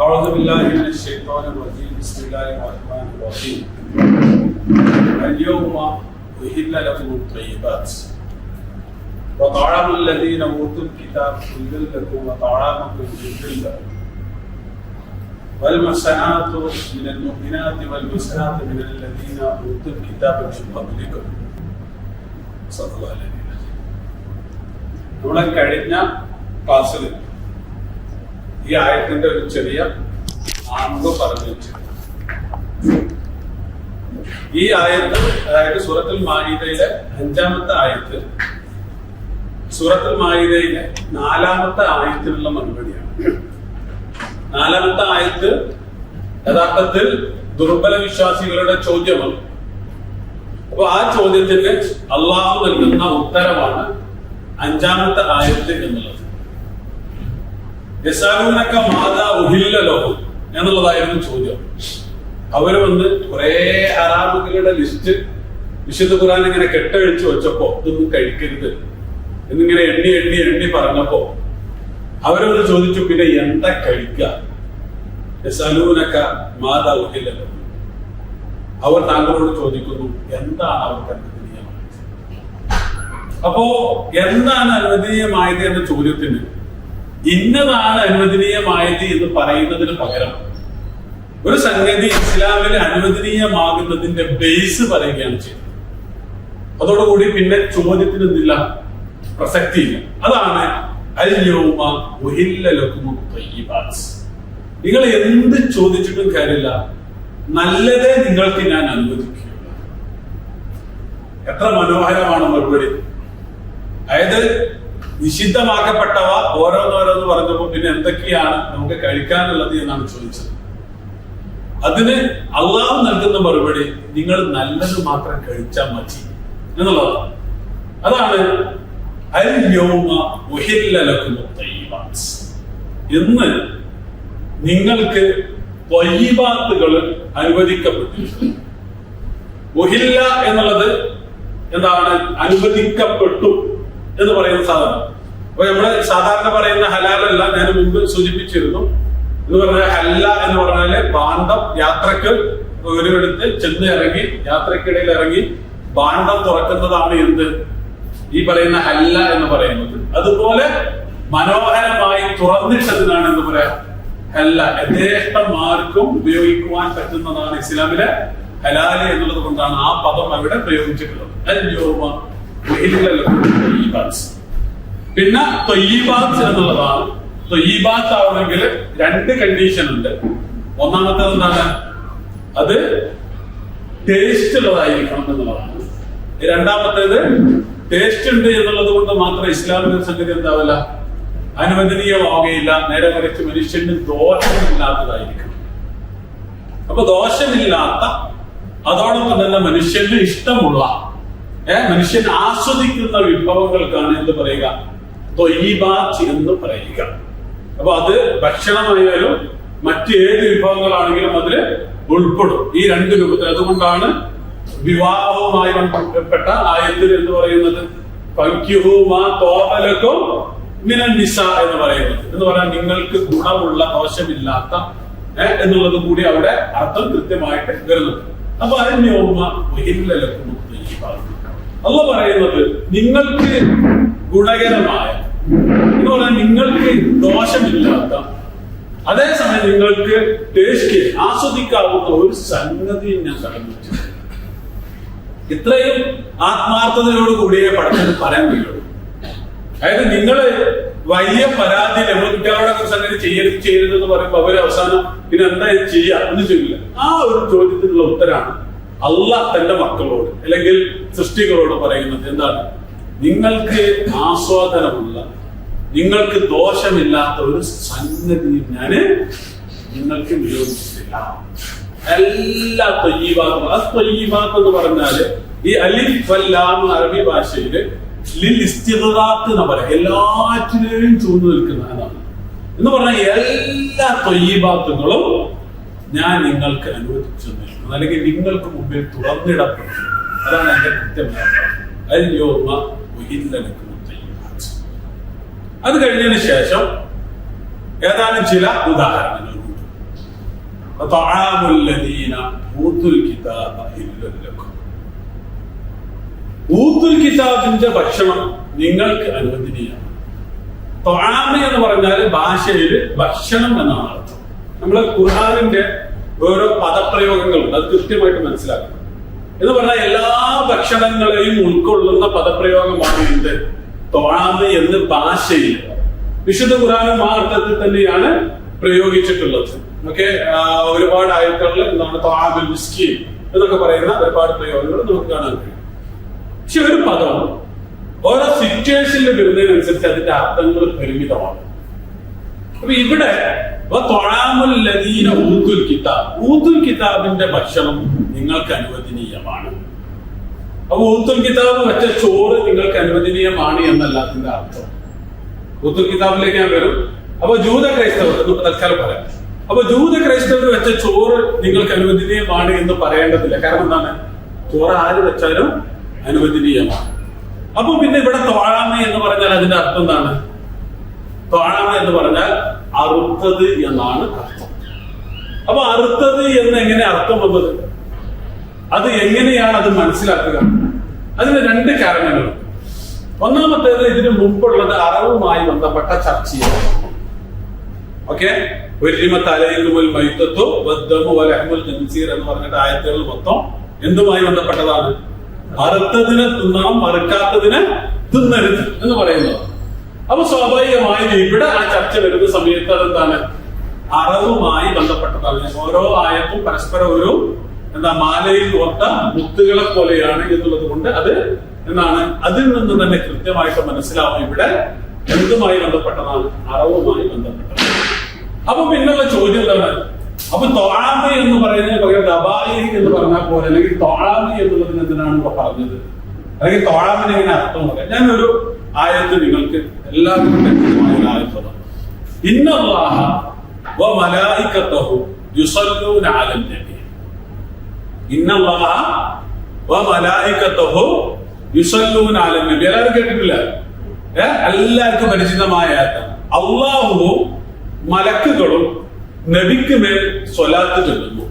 أعوذ بالله من الشيطان الرجيم بسم الله الرحمن الرحيم اليوم أحل لكم الطيبات وطعام الذين أوتوا الكتاب حل لكم وطعامكم حل لهم والمحصنات من المؤمنات والمحصنات من الذين أوتوا الكتاب من قبلكم صلى الله عليه وسلم. നമ്മളെ കഴിഞ്ഞ ക്ലാസ്സിൽ ഈ ആയത്തിന്റെ ഒരു ചെറിയ ആമുഖം പറഞ്ഞു വെച്ചു. ഈ ആയത്ത്, അതായത് സൂറത്തുൽ മാഇദയിലെ 5-ാമത്തെ ആയത്ത് സൂറത്തുൽ മാഇദയിലെ 4-ാമത്തെ ആയത്തിനുള്ള മറുപടിയാണ്. 4-ാമത്തെ ആയത്ത് യഥാർത്ഥത്തിൽ ദുർബല വിശ്വാസികളുടെ ചോദ്യമാണ്. അപ്പൊ ആ ചോദ്യത്തിന് അള്ളാഹു നൽകുന്ന ഉത്തരമാണ് 5-ാമത്തെ ആയത്ത് എന്നുള്ളത്. യസാലൂനക മാദാ ഉഹില്ല ലഹു എന്നുള്ളതായിരുന്നു ചോദ്യം. അവര് വന്ന് കുറെ ഹറാമുകളുടെ ലിസ്റ്റ് വിശുദ്ധ ഖുർആൻ ഇങ്ങനെ കെട്ടഴിച്ചു വെച്ചപ്പോ ഇതൊന്നും കഴിക്കരുത് എന്നിങ്ങനെ എണ്ണി എണ്ണി എണ്ണി പറഞ്ഞപ്പോ അവരൊന്ന് ചോദിച്ചു, പിന്നെ എന്താ കഴിക്കുക? യസാലൂനക മാദാ ഉഹില്ല ലഹു. അവർ താങ്കളോട് ചോദിക്കുന്നു, എന്താണ് അവർക്ക് അനുവദനീയമായത്? അപ്പോ എന്താണ് അനുവദനീയമായത് എന്ന ചോദ്യത്തിന് ഇന്നതാണ് അനുവദനീയമായത് എന്ന് പറയുന്നതിന് പകരം ഒരു സംഗതി ഇസ്ലാമിൽ അനുവദനീയമാകുന്നതിന്റെ ബേസ് പറയുകയാണ് ചെയ്യുന്നത്. അതോടുകൂടി പിന്നെ ചോദ്യത്തിന് എന്തില്ല, പ്രസക്തിയില്ല. അതാണ് അൽ-യൗമ ഉഹില്ല ലക്കും ത്വയ്യിബാത്ത്. നിങ്ങൾ എന്ത് ചോദിച്ചിട്ടും കാര്യമില്ല, നല്ലതേ നിങ്ങൾക്ക് ഞാൻ അനുവദിക്കുകയുള്ളൂ. എത്ര മനോഹരമാണ് മറുപടി. അതായത് നിഷിദ്ധമാക്കപ്പെട്ടവ ഓരോന്നോരോന്ന് പറഞ്ഞപ്പോ പിന്നെ എന്തൊക്കെയാണ് നമുക്ക് കഴിക്കാനുള്ളത് എന്നാണ് ചോദിച്ചത്. അതിന് അള്ളാഹു നൽകുന്ന മറുപടി നിങ്ങൾ നല്ലത് മാത്രം കഴിച്ചാൽ മതി എന്നുള്ളതാണ്. അതാണ് അൽ-യൗമ ഉഹില്ല ലക്കും ത്വയ്യിബാത്ത്. ഇന്ന് നിങ്ങൾക്ക് ത്വയ്യിബാത്തുകൾ അനുവദിക്കപ്പെട്ടിരിക്കുന്നു. ഉഹില്ല എന്നുള്ളത് എന്താണ്? അനുവദിക്കപ്പെട്ടു എന്ന് പറയുന്ന സാധനം. അപ്പൊ നമ്മള് സാധാരണ പറയുന്ന ഹലാലല്ല, ഞാൻ മുമ്പ് സൂചിപ്പിച്ചിരുന്നു. എന്ന് പറഞ്ഞാൽ ഹല്ല എന്ന് പറഞ്ഞാല് ഭാണ്ഡം, യാത്രക്ക് ഒരിടത്ത് ചെന്ന് ഇറങ്ങി യാത്രക്കിടയിൽ ഇറങ്ങി ഭാണ്ഡം തുറക്കുന്നതാണ് എന്ത് ഈ പറയുന്ന ഹല്ല എന്ന് പറയുന്നത്. അതുപോലെ മനോഹരമായി തുറന്നിട്ടതിനാണ് എന്ന് പറയാം ഹല്ല. യഥേഷ്ടമാർക്കും ഉപയോഗിക്കുവാൻ പറ്റുന്നതാണ് ഇസ്ലാമിലെ ഹലാല് എന്നുള്ളത് കൊണ്ടാണ് ആ പദം അവിടെ പ്രയോഗിച്ചിട്ടുള്ളത്. പിന്നെ ത്വയ്യിബാത്ത് എന്നുള്ളതാണ്. ത്വയ്യിബാത്ത് ആവണമെങ്കിൽ 2 കണ്ടീഷൻ ഉണ്ട്. ഒന്നാമത്തേത് എന്താണ്? അത് ടേസ്റ്റ് ഉള്ളതായിരിക്കണം എന്നുള്ളതാണ്. രണ്ടാമത്തേത് ടേസ്റ്റ് ഉണ്ട് എന്നുള്ളത് കൊണ്ട് മാത്രം ഇസ്ലാമിക സംഗതി എന്താവില്ല, അനുവദനീയമാവുകയില്ല. നേരെ മറിച്ച് മനുഷ്യന് ദോഷമില്ലാത്തതായിരിക്കണം. അപ്പൊ ദോഷമില്ലാത്ത, അതോടൊപ്പം തന്നെ മനുഷ്യന് ഇഷ്ടമുള്ള, മനുഷ്യൻ ആസ്വദിക്കുന്ന വിഭവങ്ങൾക്കാണ് എന്ത് പറയുക, ത്വയ്യിബാത്ത് എന്ന് പറയുക. അപ്പൊ അത് ഭക്ഷണമായാലും മറ്റേത് വിഭവങ്ങളാണെങ്കിലും അതിൽ ഉൾപ്പെടും ഈ 2 രൂപത്തിൽ. അതുകൊണ്ടാണ് വിവാഹവുമായി ബന്ധപ്പെട്ട ആയത്തിൽ എന്ന് പറയുന്നത് ഫൻകിഹൂ മാ ത്വാബ ലക്കും മിനൻ നിസാ എന്ന് പറയുന്നത്. എന്ന് പറഞ്ഞാൽ നിങ്ങൾക്ക് ഗുണമുള്ള, ദോഷമില്ലാത്ത എന്നുള്ളത് കൂടി അവിടെ അർത്ഥം കൃത്യമായിട്ട് വരുന്നുണ്ട്. അപ്പൊ അൽ-യൗമ ഉഹില്ല ലക്കും ത്വയ്യിബാത്ത്. അല്ലാഹു പറയുന്നത് നിങ്ങൾക്ക് ഗുണകരമായ, എന്ന് പറഞ്ഞാൽ നിങ്ങൾക്ക് ദോഷമില്ലാത്ത, അതേസമയം നിങ്ങൾക്ക് ടേസ്റ്റ് ആസ്വദിക്കാവുന്ന ഒരു സംഗതി ഞാൻ കടന്നു. ഇത്രയും ആത്മാർത്ഥതയോട് കൂടിയേ പഠനം പറയാൻ കഴിയുള്ളൂ. അതായത് നിങ്ങള് വലിയ പരാതി നമ്മൾ കുട്ടികളോടൊക്കെ സംഗതി ചെയ്യരുതെന്ന് പറയുമ്പോൾ അവര് അവസാനം പിന്നെ എന്താ ചെയ്യാ എന്ന് ചോദിക്കില്ല. ആ ഒരു ചോദ്യത്തിനുള്ള ഉത്തരാണ് അള്ളാഹ് തന്റെ മക്കളോട് അല്ലെങ്കിൽ സൃഷ്ടികളോട് പറയുന്നത്. എന്താണ്? നിങ്ങൾക്ക് ആസ്വാദനമുള്ള, നിങ്ങൾക്ക് ദോഷമില്ലാത്ത ഒരു സംഗതി ഞാന് നിങ്ങൾക്ക് നിയോഗിച്ചിട്ടില്ല. എല്ലാ ത്വയ്യിബാത്തും, ആ ത്വയ്യിബാത്ത് എന്ന് പറഞ്ഞാല് ഈ അലിഫ് വൽ ലാം അറബി ഭാഷയില് ലിൽ ഇസ്തിഗ്റാഖ് എന്ന് പറയാം, എല്ലാറ്റിനെയും ചൂഴ്ന്നു നിൽക്കുന്ന അതാണ്. എന്ന് പറഞ്ഞാൽ എല്ലാ ത്വയ്യിബാത്തുകളും ഞാൻ നിങ്ങൾക്ക് അനുവദിച്ചു നിൽക്കുന്നു, അല്ലെങ്കിൽ നിങ്ങൾക്ക് മുമ്പിൽ തുറന്നിടപ്പെടുന്നു. അതാണ് എന്റെ കൃത്യമായ അൽ-യൗമ ഉഹില്ല ലക്കും ത്വയ്യിബാത്ത്. അത് കഴിഞ്ഞതിന് ശേഷം ഏതാനും ചില ഉദാഹരണങ്ങളുണ്ട്. ഊത്തുൽ കിതാബിന്റെ ഭക്ഷണം നിങ്ങൾക്ക് അനുവദനീയമാണ്. ത്വആമ് എന്ന് പറഞ്ഞാൽ ഭാഷയിൽ ഭക്ഷണം എന്നാണ് അർത്ഥം. നമ്മള് ഖുർആനിന്റെ ഓരോ പദപ്രയോഗങ്ങളുണ്ട്, അത് കൃത്യമായിട്ട് മനസ്സിലാക്കണം. എന്ന് പറഞ്ഞാൽ എല്ലാ ഭക്ഷണങ്ങളെയും ഉൾക്കൊള്ളുന്ന പദപ്രയോഗമാണ് എന്ത്? ത്വആമ് എന്ന് ഭാഷയിൽ വിശുദ്ധ ഖുർആനും ആ അർത്ഥത്തിൽ തന്നെയാണ് പ്രയോഗിച്ചിട്ടുള്ളത്. ഓക്കെ, ഒരുപാട് ആയത്തുകളിൽ എന്താണ് ത്വആമുൽ മിസ്കീൻ എന്നൊക്കെ പറയുന്ന ഒരുപാട് പ്രയോഗങ്ങൾ നമുക്ക് കാണാൻ കഴിയും. പക്ഷെ ഒരു പദം ഓരോ സിറ്റുവേഷനിൽ വരുന്നതിനനുസരിച്ച് അതിന്റെ അർത്ഥങ്ങൾ പരിമിതമാണ്. അപ്പൊ ഇവിടെ ഊത്തുൽ കിതാബിന്റെ ഭക്ഷണം നിങ്ങൾക്ക് അനുവദനീയമാണ്. അപ്പൊ ഊത്തുൽ കിതാബ് വെച്ച ചോറ് നിങ്ങൾക്ക് അനുവദനീയമാണ് എന്നല്ല അതിന്റെ അർത്ഥം. ഊത്തുൽ കിതാബിലേക്ക് ഞാൻ വരും. അപ്പൊ ജൂത ക്രൈസ്തവർ നമുക്ക് തൽക്കാലം പറയാം. അപ്പൊ ജൂത ക്രൈസ്തവർ വെച്ച ചോറ് നിങ്ങൾക്ക് അനുവദനീയമാണ് എന്ന് പറയേണ്ടതില്ല. കാരണം എന്താണ്? ചോറ് ആര് വെച്ചാലും അനുവദനീയമാണ്. അപ്പൊ പിന്നെ ഇവിടെ ത്വആമ് എന്ന് പറഞ്ഞാൽ അതിന്റെ അർത്ഥം എന്താണ്? ത്വആമ് എന്ന് പറഞ്ഞാൽ അറുത്തത് എന്നാണ് അർത്ഥം. അപ്പൊ അറുത്തത് എന്ന് എങ്ങനെ അർത്ഥം വന്നത്? അത് എങ്ങനെയാണ് അത് മനസ്സിലാക്കുക? അതിന് രണ്ട് കാരണങ്ങളുണ്ട്. ഒന്നാമത്തേത് ഇതിനു മുമ്പുള്ളത് അറവുമായി ബന്ധപ്പെട്ട ചർച്ചയാണ്. ഓക്കെ, എന്ന് പറഞ്ഞിട്ട് ആയത്തുകൾ മൊത്തം എന്തുമായി ബന്ധപ്പെട്ടതാണ്? അറുത്തതിനെ തിന്നണം, അറുക്കാത്തതിനെ തിന്നരുത് എന്ന് പറയുന്നത്. അപ്പൊ സ്വാഭാവികമായും ഇവിടെ ആ ചർച്ച വരുന്ന സമയത്ത് അതെന്താണ്? അറവുമായി ബന്ധപ്പെട്ടതാണ്. ഓരോ ആയത്തും പരസ്പരം ഒരു മാലയിൽ ഓർത്ത മുത്തുകളെ പോലെയാണ് എന്നുള്ളത് കൊണ്ട് അത് എന്താണ്? അതിൽ നിന്ന് തന്നെ കൃത്യമായിട്ട് മനസ്സിലാവും ഇവിടെ എന്തുമായി ബന്ധപ്പെട്ടതാണ്? അറവുമായി ബന്ധപ്പെട്ടത്. അപ്പൊ പിന്നുള്ള ചോദ്യം എന്താണ്? അപ്പൊ ത്വആമ് എന്ന് പറയുന്നതിന് പകരം ദബായിഹ് എന്ന് പറഞ്ഞാൽ പോലെ, അല്ലെങ്കിൽ ത്വആമ് എന്നുള്ളതിന് എന്തിനാണ് ഇപ്പൊ പറഞ്ഞത്? അല്ലെങ്കിൽ ത്വആമിന് എങ്ങനെ അർത്ഥം പറയാം? ഞാനൊരു ആയത്ത് നിങ്ങൾക്ക് എല്ലാവർക്കും വ്യക്തമായ ഒരു ആയത്ത്. ഇന്നല്ലാഹ വ മലായികതഹു യുസല്ലൂന അലൻ നബി. ഇന്നല്ലാഹ വ മലായികതഹു യുസല്ലൂന അലൻ നബി. എല്ലാവരും കേട്ടിട്ടില്ല? എല്ലാവർക്കും പരിചിതമായ ആയത്താണ്. അല്ലാഹുവും മലക്കുകളും നബിക്ക് മേൽ സ്വലാത്ത് ചൊല്ലുന്നു.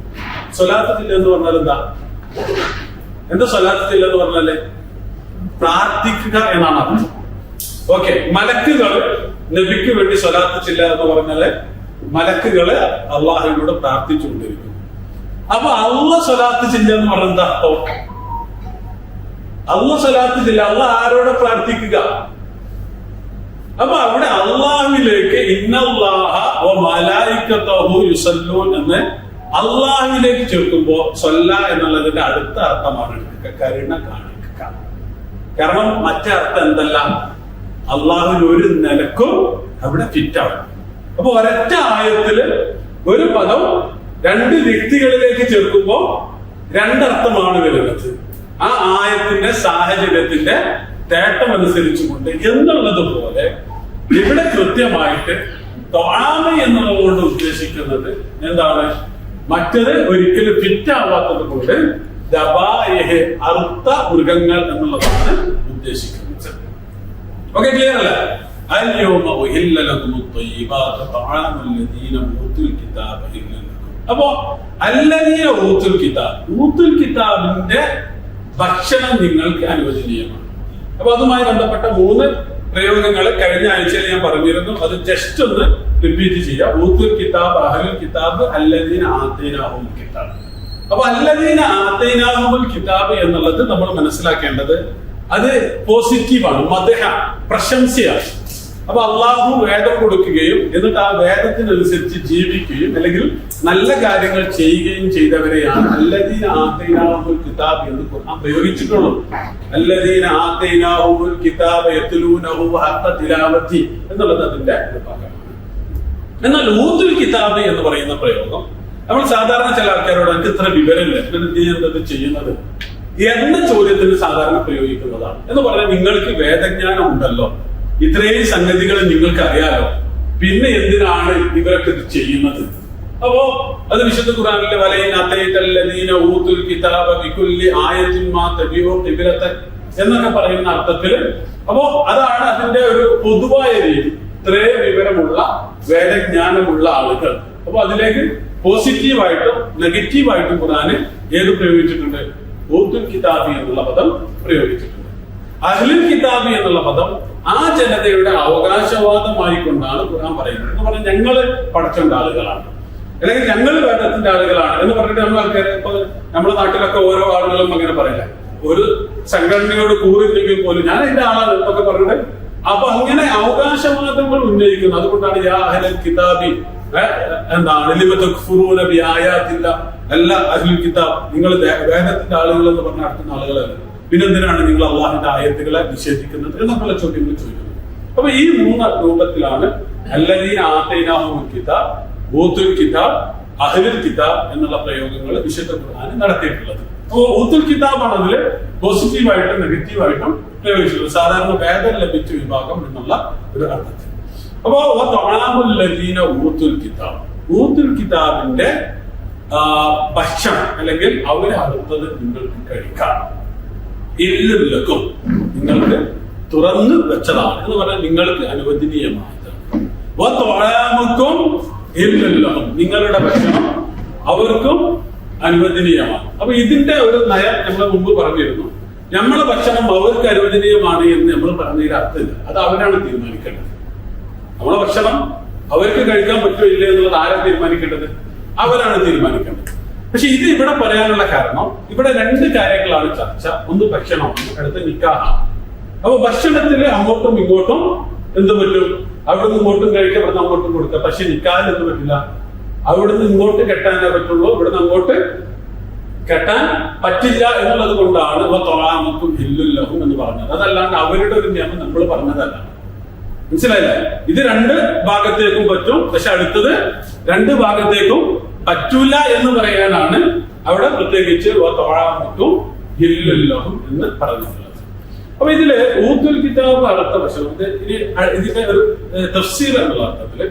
സ്വലാത്ത് ചൊല്ലുക എന്ന് പറഞ്ഞാൽ എന്താ സ്വലാത്ത് ചൊല്ലുക എന്ന് പറഞ്ഞാല് പ്രാർത്ഥിക്കുക എന്നാണ് അർത്ഥം. ഓക്കെ, മലക്കുകൾ നബിക്ക് വേണ്ടി സ്വലാത്ത് ചൊല്ലുക എന്ന് പറഞ്ഞാല് മലക്കുകള് അള്ളാഹുവിനോട് പ്രാർത്ഥിച്ചുകൊണ്ടിരിക്കുന്നു. അപ്പൊ അള്ളാഹ് സ്വലാത്ത് ചൊല്ലുക എന്ന് പറഞ്ഞ എന്താ അർത്ഥം? അള്ളാഹ് സ്വലാത്ത് ചൊല്ലുക, അള്ളാഹ് ആരോടെ പ്രാർത്ഥിക്കുക? അപ്പൊ അവിടെ അള്ളാഹുവിലേക്ക് ഇന്നല്ലാഹ വ മലായികതഹു യുസല്ലൂൻ എന്ന് അള്ളാഹുവിലേക്ക് ചേർക്കുമ്പോ സ്വല്ല എന്നുള്ളതിന്റെ അടുത്ത അർത്ഥമാണ് കരുണ കാണിക്കുക. കാരണം മറ്റേ അർത്ഥം എന്തല്ല? അള്ളാഹുവിന് ഒരു നിലക്കും അവിടെ ഫിറ്റാവും. അപ്പൊ ഒരൊറ്റ ആയത്തില് ഒരു പദം രണ്ട് വ്യക്തികളിലേക്ക് ചേർക്കുമ്പോ രണ്ടർത്ഥമാണ് വരുന്നത്. ആ ആയത്തിന്റെ സാഹചര്യത്തിന്റെ തേട്ടം അനുസരിച്ചുകൊണ്ട് എന്നുള്ളത് പോലെ ഇവിടെ കൃത്യമായിട്ട് ത്വആമ് എന്നുള്ളതുകൊണ്ട് ഉദ്ദേശിക്കുന്നത് എന്താണ്? മറ്റത് ഒരിക്കലും ഫിറ്റാവാത്തത് കൊണ്ട് ദബായിഹ് അറുത്ത മൃഗങ്ങൾ എന്നുള്ളതാണ് ഉദ്ദേശിക്കുന്നത്. ഓക്കെ, ക്ലിയർ അല്ലേ? അൽയൗമ ഉഹില്ല ലകുമുത് ത്വയ്യിബാതു തഅാമുൽ ലദീന ഊതുൽ കിതാബ ഹില്ല ലക്കും. അപ്പോ അല്ലദീന ഊതുൽ കിതാബ്, ഊതുൽ കിതാബിന്റെ ഭക്ഷണം നിങ്ങൾക്ക് അനുവദനീയമാണ്. അപ്പൊ അതുമായി ബന്ധപ്പെട്ട 3 പ്രയോഗങ്ങൾ കഴിഞ്ഞ ആഴ്ചയിൽ ഞാൻ പറഞ്ഞിരുന്നു. അത് ജസ്റ്റ് ഒന്ന് റിപ്പീറ്റ് ചെയ്യാം. ഊത്തുൽ കിതാബ്, അഹ്ലുൽ കിതാബ്, അല്ലദീന ആതൈനാഹുൽ കിതാബ്. അപ്പൊ അല്ലദീന ആതൈനാഹുൽ കിതാബ് എന്നുള്ളത് നമ്മൾ മനസ്സിലാക്കേണ്ടത് അത് പോസിറ്റീവാണ്, മദ്ഹ, പ്രശംസയാണ്. അപ്പൊ അള്ളാഹു വേദം കൊടുക്കുകയും എന്നിട്ട് ആ വേദത്തിനനുസരിച്ച് ജീവിക്കുകയും അല്ലെങ്കിൽ നല്ല കാര്യങ്ങൾ ചെയ്യുകയും ചെയ്തവരെയാണ് അല്ലദീന ആതൈനാഹുൽ കിതാബ് എന്ന് ഖുർആൻ പ്രയോഗിച്ചിട്ടുള്ളത്. അല്ലദീന ആതൈനാഹുൽ കിതാബ യത്ലൂനഹു ഹഖ തിലാവതി എന്നുള്ളത് അതിന്റെ ഭാഗമാണ്. എന്നാൽ ഊതുൽ കിതാബ് എന്ന് പറയുന്ന പ്രയോഗം നമ്മൾ സാധാരണ ചില ആൾക്കാരോട് എനിക്ക് ഇത്ര വിവരമില്ല, എന്ത് ചെയ്യുന്നത് എന്ന ചോദ്യത്തിന് സാധാരണ പ്രയോഗിക്കുന്നതാണ്. എന്ന് പറഞ്ഞാൽ നിങ്ങൾക്ക് വേദജ്ഞാനം ഉണ്ടല്ലോ, ഇത്രയും സംഗതികൾ നിങ്ങൾക്ക് അറിയാലോ, പിന്നെ എന്തിനാണ് ഇവരൊക്കെ ഇത് ചെയ്യുന്നത്? അപ്പോ അത് വിശുദ്ധ ഖുർആനിലെ വലൈന ഊതുൽ കിതാബ ബികുല്ലി ആയത്തിൻ മാ തബിഉ ഖിബ്ലത എന്നൊക്കെ പറയുന്ന അർത്ഥത്തില്. അപ്പോ അതാണ് അതിന്റെ ഒരു പൊതുവായ രീതി. ഇത്രയും വിവരമുള്ള വേദജ്ഞാനമുള്ള ആളുകൾ, അപ്പൊ അതിലേക്ക് പോസിറ്റീവായിട്ടും നെഗറ്റീവായിട്ടും ഖുർആന് ഏത് പ്രയോഗിച്ചിട്ടുണ്ട്? ഊത്തുൽ കിതാബി എന്നുള്ള പദം പ്രയോഗിച്ചിട്ടുണ്ട്. അഹ്ലുൽ കിതാബി എന്നുള്ള പദം ആ ജനതയുടെ അവകാശവാദമായി കൊണ്ടാണ് ഖുർആൻ പറയുന്നത്. എന്ന് പറഞ്ഞാൽ ഞങ്ങള് പടച്ചോണ്ട ആളുകളാണ്, അല്ലെങ്കിൽ ഞങ്ങൾ വേദത്തിന്റെ ആളുകളാണ് എന്ന് പറഞ്ഞിട്ട് നമ്മൾ ആൾക്കാരെ ഇപ്പൊ നമ്മുടെ നാട്ടിലൊക്കെ ഓരോ ആളുകളും അങ്ങനെ പറയില്ല. ഒരു സംഘടനയോട് കൂറില്ലെങ്കിൽ പോലും ഞാൻ എന്റെ ആളാണ് എന്നൊക്കെ പറഞ്ഞിട്ട് അപ്പൊ അങ്ങനെ അവകാശവാദങ്ങൾ ഉന്നയിക്കുന്നു. അതുകൊണ്ടാണ് യാ അഹ്ലൽ കിതാബി എന്താണ് അല്ല അഹ്ലുൽ കിതാബ്, നിങ്ങൾ വേദത്തിന്റെ ആളുകൾ എന്ന് പറഞ്ഞ നടത്തുന്ന ആളുകളല്ല, പിന്നെന്തിനാണ് നിങ്ങൾ അള്ളാഹിന്റെ ആയത്തുകളെ നിഷേധിക്കുന്നത് എന്നുള്ള ചോദ്യങ്ങൾ ചോദിക്കുന്നത്. അപ്പൊ ഈ 3 രൂപത്തിലാണ് അല്ലദീന ആതൈനാഹുൽ കിതാബ്, ഊത്തുൽ കിതാബ്, അഹ്ലുൽ കിതാബ് എന്നുള്ള പ്രയോഗങ്ങൾ വിശുദ്ധ ഖുർആൻ നടത്തിയിട്ടുള്ളത്. അപ്പൊ ഊത്തുൽ കിതാബാണ് അതില് പോസിറ്റീവായിട്ടും നെഗറ്റീവായിട്ടും പ്രയോഗിച്ചിട്ടുള്ളത്, സാധാരണ വേദം ലഭിച്ച വിഭാഗം എന്നുള്ള ഒരു അർത്ഥത്തിൽ. അപ്പോ ഊത്തുൽ കിതാബ്, ഊത്തുൽ കിതാബിന്റെ ഭക്ഷണം അല്ലെങ്കിൽ അവരെ അടുത്തത് നിങ്ങൾക്ക് കഴിക്കാം, ഇല്ലക്കും നിങ്ങൾക്ക് തുറന്നു വെച്ചതാണ് എന്ന് പറഞ്ഞാൽ നിങ്ങൾക്ക് അനുവദനീയമായതാണ്. നിങ്ങളുടെ ഭക്ഷണം അവർക്കും അനുവദനീയമാണ്. അപ്പൊ ഇതിന്റെ ഒരു നയം നമ്മൾ മുമ്പ് പറഞ്ഞിരുന്നു. നമ്മളെ ഭക്ഷണം അവർക്ക് അനുവദനീയമാണ് എന്ന് നമ്മൾ പറഞ്ഞതിൽ അർത്ഥമില്ല, അത് അവരാണ് തീരുമാനിക്കേണ്ടത്. നമ്മളെ ഭക്ഷണം അവർക്ക് കഴിക്കാൻ പറ്റുമോ ഇല്ല എന്നുള്ളത് ആരാ തീരുമാനിക്കേണ്ടത്? അവരാണ് തീരുമാനിക്കേണ്ടത്. പക്ഷെ ഇത് ഇവിടെ പറയാനുള്ള കാരണം ഇവിടെ 2 കാര്യങ്ങളാണ് ചർച്ച. ഒന്ന് ഭക്ഷണമാണ്, അടുത്ത നിക്കാഹാണ്. അപ്പൊ ഭക്ഷണത്തില് അങ്ങോട്ടും ഇങ്ങോട്ടും എന്ത് പറ്റും? അവിടുന്ന് ഇങ്ങോട്ടും കഴിക്കാം, ഇവിടുന്ന് അങ്ങോട്ടും കൊടുക്കാം. പക്ഷെ നിക്കാഹിൽ എന്ത് പറ്റില്ല? അവിടുന്ന് ഇങ്ങോട്ട് കെട്ടാനേ പറ്റുള്ളൂ, ഇവിടുന്ന് അങ്ങോട്ട് കെട്ടാൻ പറ്റില്ല എന്നുള്ളത് കൊണ്ടാണ് തൊഴാമക്കും ഹില്ലുല്ലഹും എന്ന് പറഞ്ഞത്. അതല്ലാണ്ട് അവരുടെ ഒരു നിയമം നമ്മൾ പറഞ്ഞതല്ല. മനസ്സിലായില്ലേ? ഇത് 2 ഭാഗത്തേക്കും പറ്റും, പക്ഷെ അടുത്തത് 2 ഭാഗത്തേക്കും പറ്റൂല എന്ന് പറയാനാണ് അവിടെ പ്രത്യേകിച്ച് തൊഴാമക്കും ഹില്ലുല്ലഹും എന്ന് പറഞ്ഞിട്ടുള്ളത്. അപ്പൊ ഇതില് ഊത്തുൽ കിതാബ് അടുത്ത ഭക്ഷണം, ഇതിന്റെ ഒരു തഫ്സീർ എന്നുള്ള അർത്ഥത്തില്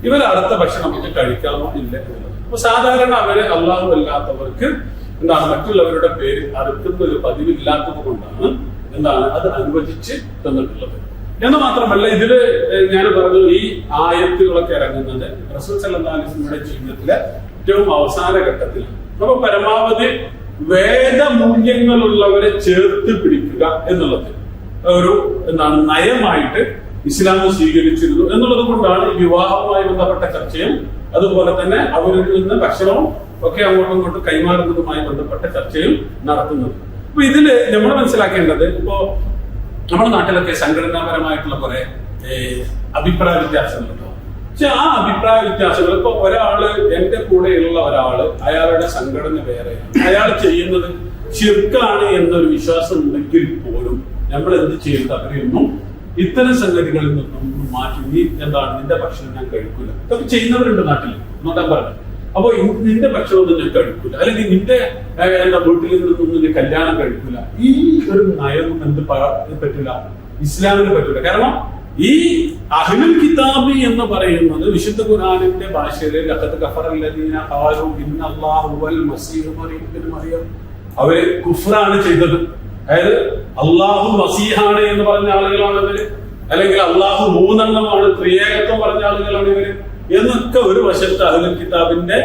ഇവർ അടുത്ത ഭക്ഷണം നമുക്ക് കഴിക്കാമോ ഇല്ല എന്നുള്ളത്. അപ്പൊ സാധാരണ അവര് അള്ളാഹു അല്ലാത്തവർക്ക് എന്താണ് മറ്റുള്ളവരുടെ പേര് അടുക്കുന്ന ഒരു പതിവില്ലാത്തത് കൊണ്ടാണ് എന്താണ് അത് അനുവദിച്ച് തന്നിട്ടുള്ളത്. എന്ന് മാത്രമല്ല ഇതില് ഞാൻ പറഞ്ഞു ഈ ആയത്തുകളൊക്കെ ഇറങ്ങുന്നത് റസൂൽ സല്ലല്ലാഹു അലൈഹി വസല്ലമയുടെ ജീവിതത്തിലെ ഏറ്റവും അവസാന ഘട്ടത്തിലാണ്. അപ്പൊ പരമാവധി വേദമൂല്യങ്ങളുള്ളവരെ ചേർത്ത് പിടിക്കുക എന്നുള്ളത് ഒരു എന്താണ് നയമായിട്ട് ഇസ്ലാം സ്വീകരിച്ചിരുന്നു എന്നുള്ളത് കൊണ്ടാണ് വിവാഹവുമായി ബന്ധപ്പെട്ട ചർച്ചയും അതുപോലെ തന്നെ അവരിൽ നിന്ന് ഭക്ഷണവും ഒക്കെ അങ്ങോട്ടും ഇങ്ങോട്ടും കൈമാറുന്നതുമായി ബന്ധപ്പെട്ട ചർച്ചയും നടത്തുന്നത്. അപ്പൊ ഇതില് നമ്മൾ മനസ്സിലാക്കേണ്ടത്, ഇപ്പോ നമ്മുടെ നാട്ടിലൊക്കെ സംഘടനാപരമായിട്ടുള്ള കുറെ അഭിപ്രായ വ്യത്യാസങ്ങളുണ്ടാവും. പക്ഷെ ആ അഭിപ്രായ വ്യത്യാസങ്ങൾ ഇപ്പൊ ഒരാള് എന്റെ കൂടെയുള്ള ഒരാള് അയാളുടെ സംഘടന വേറെയാണ്, അയാൾ ചെയ്യുന്നത് ശിർക്കാണ് എന്നൊരു വിശ്വാസം ഉണ്ടെങ്കിൽ പോലും നമ്മൾ എന്ത് ചെയ്യുന്നത്? അവരെയൊന്നും ഇത്തരം സംഗതികളിൽ നിന്നും മാറ്റി നീ എന്താണ് നിന്റെ ഭക്ഷണം ഞാൻ കഴിക്കൂല, ഇതൊക്കെ ചെയ്യുന്നവരുണ്ട് നാട്ടിൽ. നോക്കാൻ പറഞ്ഞു. അപ്പൊ നിന്റെ ഭക്ഷണമൊന്നും ഞാൻ കഴിക്കൂല, അല്ലെങ്കിൽ നിന്റെ എന്താ വീട്ടിൽ നിന്നൊന്നും നിന്റെ കല്യാണം കഴിക്കൂല, ഈ ഒരു നയമൊന്നും എന്ത് പറ്റില്ല, ഇസ്ലാമിന് പറ്റൂല. കാരണം ഈ അഹ്ലുൽ കിതാബി എന്ന് പറയുന്നത് വിശുദ്ധ ഖുർആനിന്റെ ഭാഷയില് ലഖദ് കഫറല്ലദീന ഖാലൂ ഇന്നല്ലാഹു വൽ മസീഹു ഇബ്നു മറിയം, അവര് കുഫ്റാണ് ചെയ്തത്. അതായത് അള്ളാഹു മസീഹാണ് എന്ന് പറഞ്ഞ ആളുകളാണ് ഇവര്, അല്ലെങ്കിൽ അള്ളാഹു 3 എണ്ണമാണ്, ത്രിയേകത്വം പറഞ്ഞ ആളുകളാണ് ഇവര് എന്നൊക്കെ ഒരു വശത്ത് അഹ്ലുൽ കിതാബിന്റെ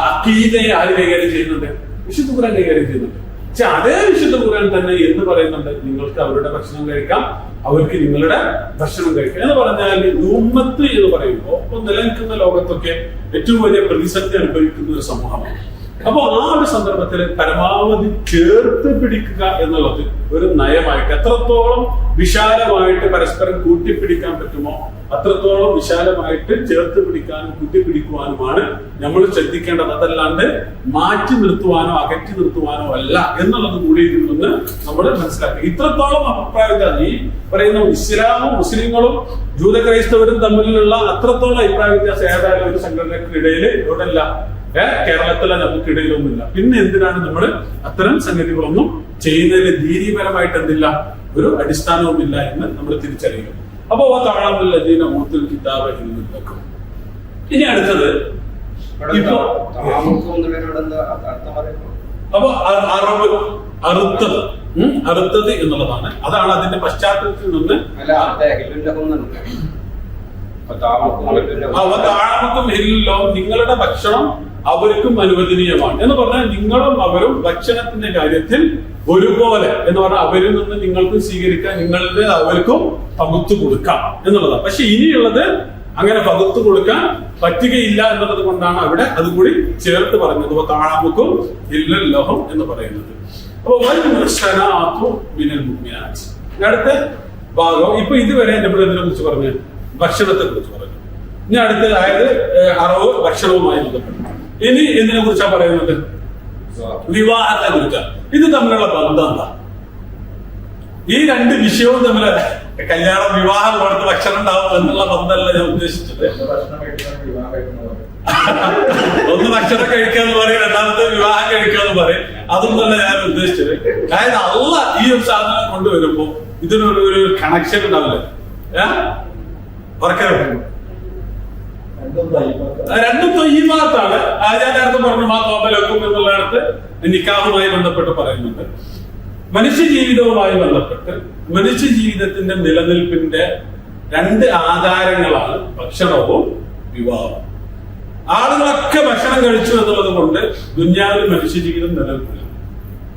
അഖീദയെ ആര് കൈകാര്യം ചെയ്യുന്നുണ്ട്? വിശുദ്ധ ഖുർആൻ കൈകാര്യം ചെയ്യുന്നുണ്ട്. പക്ഷെ അതേ വിശുദ്ധ ഖുർആൻ തന്നെ എന്ന് പറയുന്നുണ്ട്, നിങ്ങൾക്ക് അവരുടെ ഭക്ഷണം കഴിക്കാം, അവർക്ക് നിങ്ങളുടെ ഭക്ഷണം കഴിക്കാം എന്ന് പറഞ്ഞാൽ ഉമ്മത്ത് എന്ന് പറയുമ്പോൾ ഇപ്പൊ നിലനിൽക്കുന്ന ലോകത്തൊക്കെ ഏറ്റവും വലിയ പ്രതിസന്ധി അനുഭവിക്കുന്ന ഒരു സമൂഹമാണ്. അപ്പൊ ആ ഒരു സന്ദർഭത്തിൽ പരമാവധി ചേർത്ത് പിടിക്കുക എന്നുള്ളത് ഒരു നയമായിട്ട് എത്രത്തോളം വിശാലമായിട്ട് പരസ്പരം കൂട്ടിപ്പിടിക്കാൻ പറ്റുമോ അത്രത്തോളം വിശാലമായിട്ട് ചേർത്ത് പിടിക്കാനും കൂട്ടിപ്പിടിക്കുവാനുമാണ് നമ്മൾ ശ്രദ്ധിക്കേണ്ടത്. അതല്ലാണ്ട് മാറ്റി നിർത്തുവാനോ അകറ്റി നിർത്തുവാനോ അല്ല എന്നുള്ളത് കൂടി ഇതിൽ നിന്ന് നമ്മൾ മനസ്സിലാക്കുക. ഇത്രത്തോളം അഭിപ്രായ ഈ പറയുന്ന ഇസ്ലാമും മുസ്ലിങ്ങളും ജൂത ക്രൈസ്തവരും തമ്മിലുള്ള അത്രത്തോളം അഭിപ്രായ വ്യത്യാസം ഏതായാലും ഒരു സംഘടനക്കിടയിൽ ഇവിടെയല്ല, കേരളത്തിലെ നമുക്കിടയിലൊന്നുമില്ല. പിന്നെ എന്തിനാണ് നമ്മൾ അത്തരം സംഗതികളൊന്നും ചെയ്യുന്നതിന് ദീനീപരമായിട്ട് എന്തില്ല, ഒരു അടിസ്ഥാനവും ഇല്ല എന്ന് നമ്മൾ തിരിച്ചറിയുക. അപ്പൊ താഴാമുല്ലദീന ഊത്തുൽ കിതാബ ഇന്നക്കും. ഇനി അടുത്തത് അപ്പൊ അറുത്തത് അറുത്തത് എന്നുള്ളതാണ്. അതാണ് അതിന്റെ പശ്ചാത്തലത്തിൽ നിന്ന് നിങ്ങളുടെ ഭക്ഷണം അവർക്കും അനുവദനീയമാണ് എന്ന് പറഞ്ഞാൽ നിങ്ങളും അവരും ഭക്ഷണത്തിന്റെ കാര്യത്തിൽ ഒരുപോലെ എന്ന് പറഞ്ഞാൽ അവരിൽ നിന്ന് നിങ്ങൾക്ക് സ്വീകരിക്കാൻ, നിങ്ങളുടെ അവർക്കും പകുത്തു കൊടുക്കാം എന്നുള്ളതാണ്. പക്ഷെ ഇനിയുള്ളത് അങ്ങനെ പകുത്തു കൊടുക്കാൻ പറ്റുകയില്ല എന്നുള്ളത് കൊണ്ടാണ് അവിടെ അതുകൂടി ചേർത്ത് പറഞ്ഞത് താഴാമുക്കും ഇല്ലല്ലോഹം എന്ന് പറയുന്നത്. അപ്പൊ അടുത്ത ഭാഗം ഇപ്പൊ ഇതുവരെ നമ്മൾ എന്തിനെ കുറിച്ച് പറഞ്ഞു? ഭക്ഷണത്തെ കുറിച്ച് പറഞ്ഞു. ഇനി അടുത്ത അതായത് അറവ് ഭക്ഷണവുമായി ബന്ധപ്പെട്ടു. ഇനി എന്തിനെ കുറിച്ചാണ് പറയുന്നത്? വിവാഹത്തെ കുറിച്ചാണ്. ഇത് തമ്മിലുള്ള ബന്ധം എന്താ? ഈ രണ്ട് വിഷയവും തമ്മിൽ കല്യാണം വിവാഹം കൊടുത്ത് ഭക്ഷണം ഉണ്ടാവും എന്നുള്ള ബന്ധമല്ല ഞാൻ ഉദ്ദേശിച്ചത്. ഒന്ന് ഭക്ഷണം കഴിക്കുക എന്ന് പറയും, രണ്ടാമത്തെ വിവാഹം കഴിക്കുക എന്ന് പറയും. അതൊന്നല്ല ഞാൻ ഉദ്ദേശിച്ചത്. അതായത് അള്ളാഹ് ഈ ഒരു സാധനം കൊണ്ടുവരുമ്പോ ഇതിനൊരു കണക്ഷൻ ഉണ്ടാവില്ല. രണ്ടും തൊയ്യീബാത്താണ്. ഞാൻ നേരത്തെ പറഞ്ഞു മാത്തോബലക്കും എന്നുള്ളടത്ത് നിക്കാഹുമായി ബന്ധപ്പെട്ട് പറയുന്നുണ്ട്. മനുഷ്യ ജീവിതവുമായി ബന്ധപ്പെട്ട് മനുഷ്യ ജീവിതത്തിന്റെ നിലനിൽപ്പിന്റെ രണ്ട് ആധാരങ്ങളാണ് ഭക്ഷണവും വിവാഹവും. ആളുകളൊക്കെ ഭക്ഷണം കഴിച്ചു എന്നുള്ളത് കൊണ്ട് ദുനിയാവിൽ മനുഷ്യ ജീവിതം നിലനിൽക്കില്ല.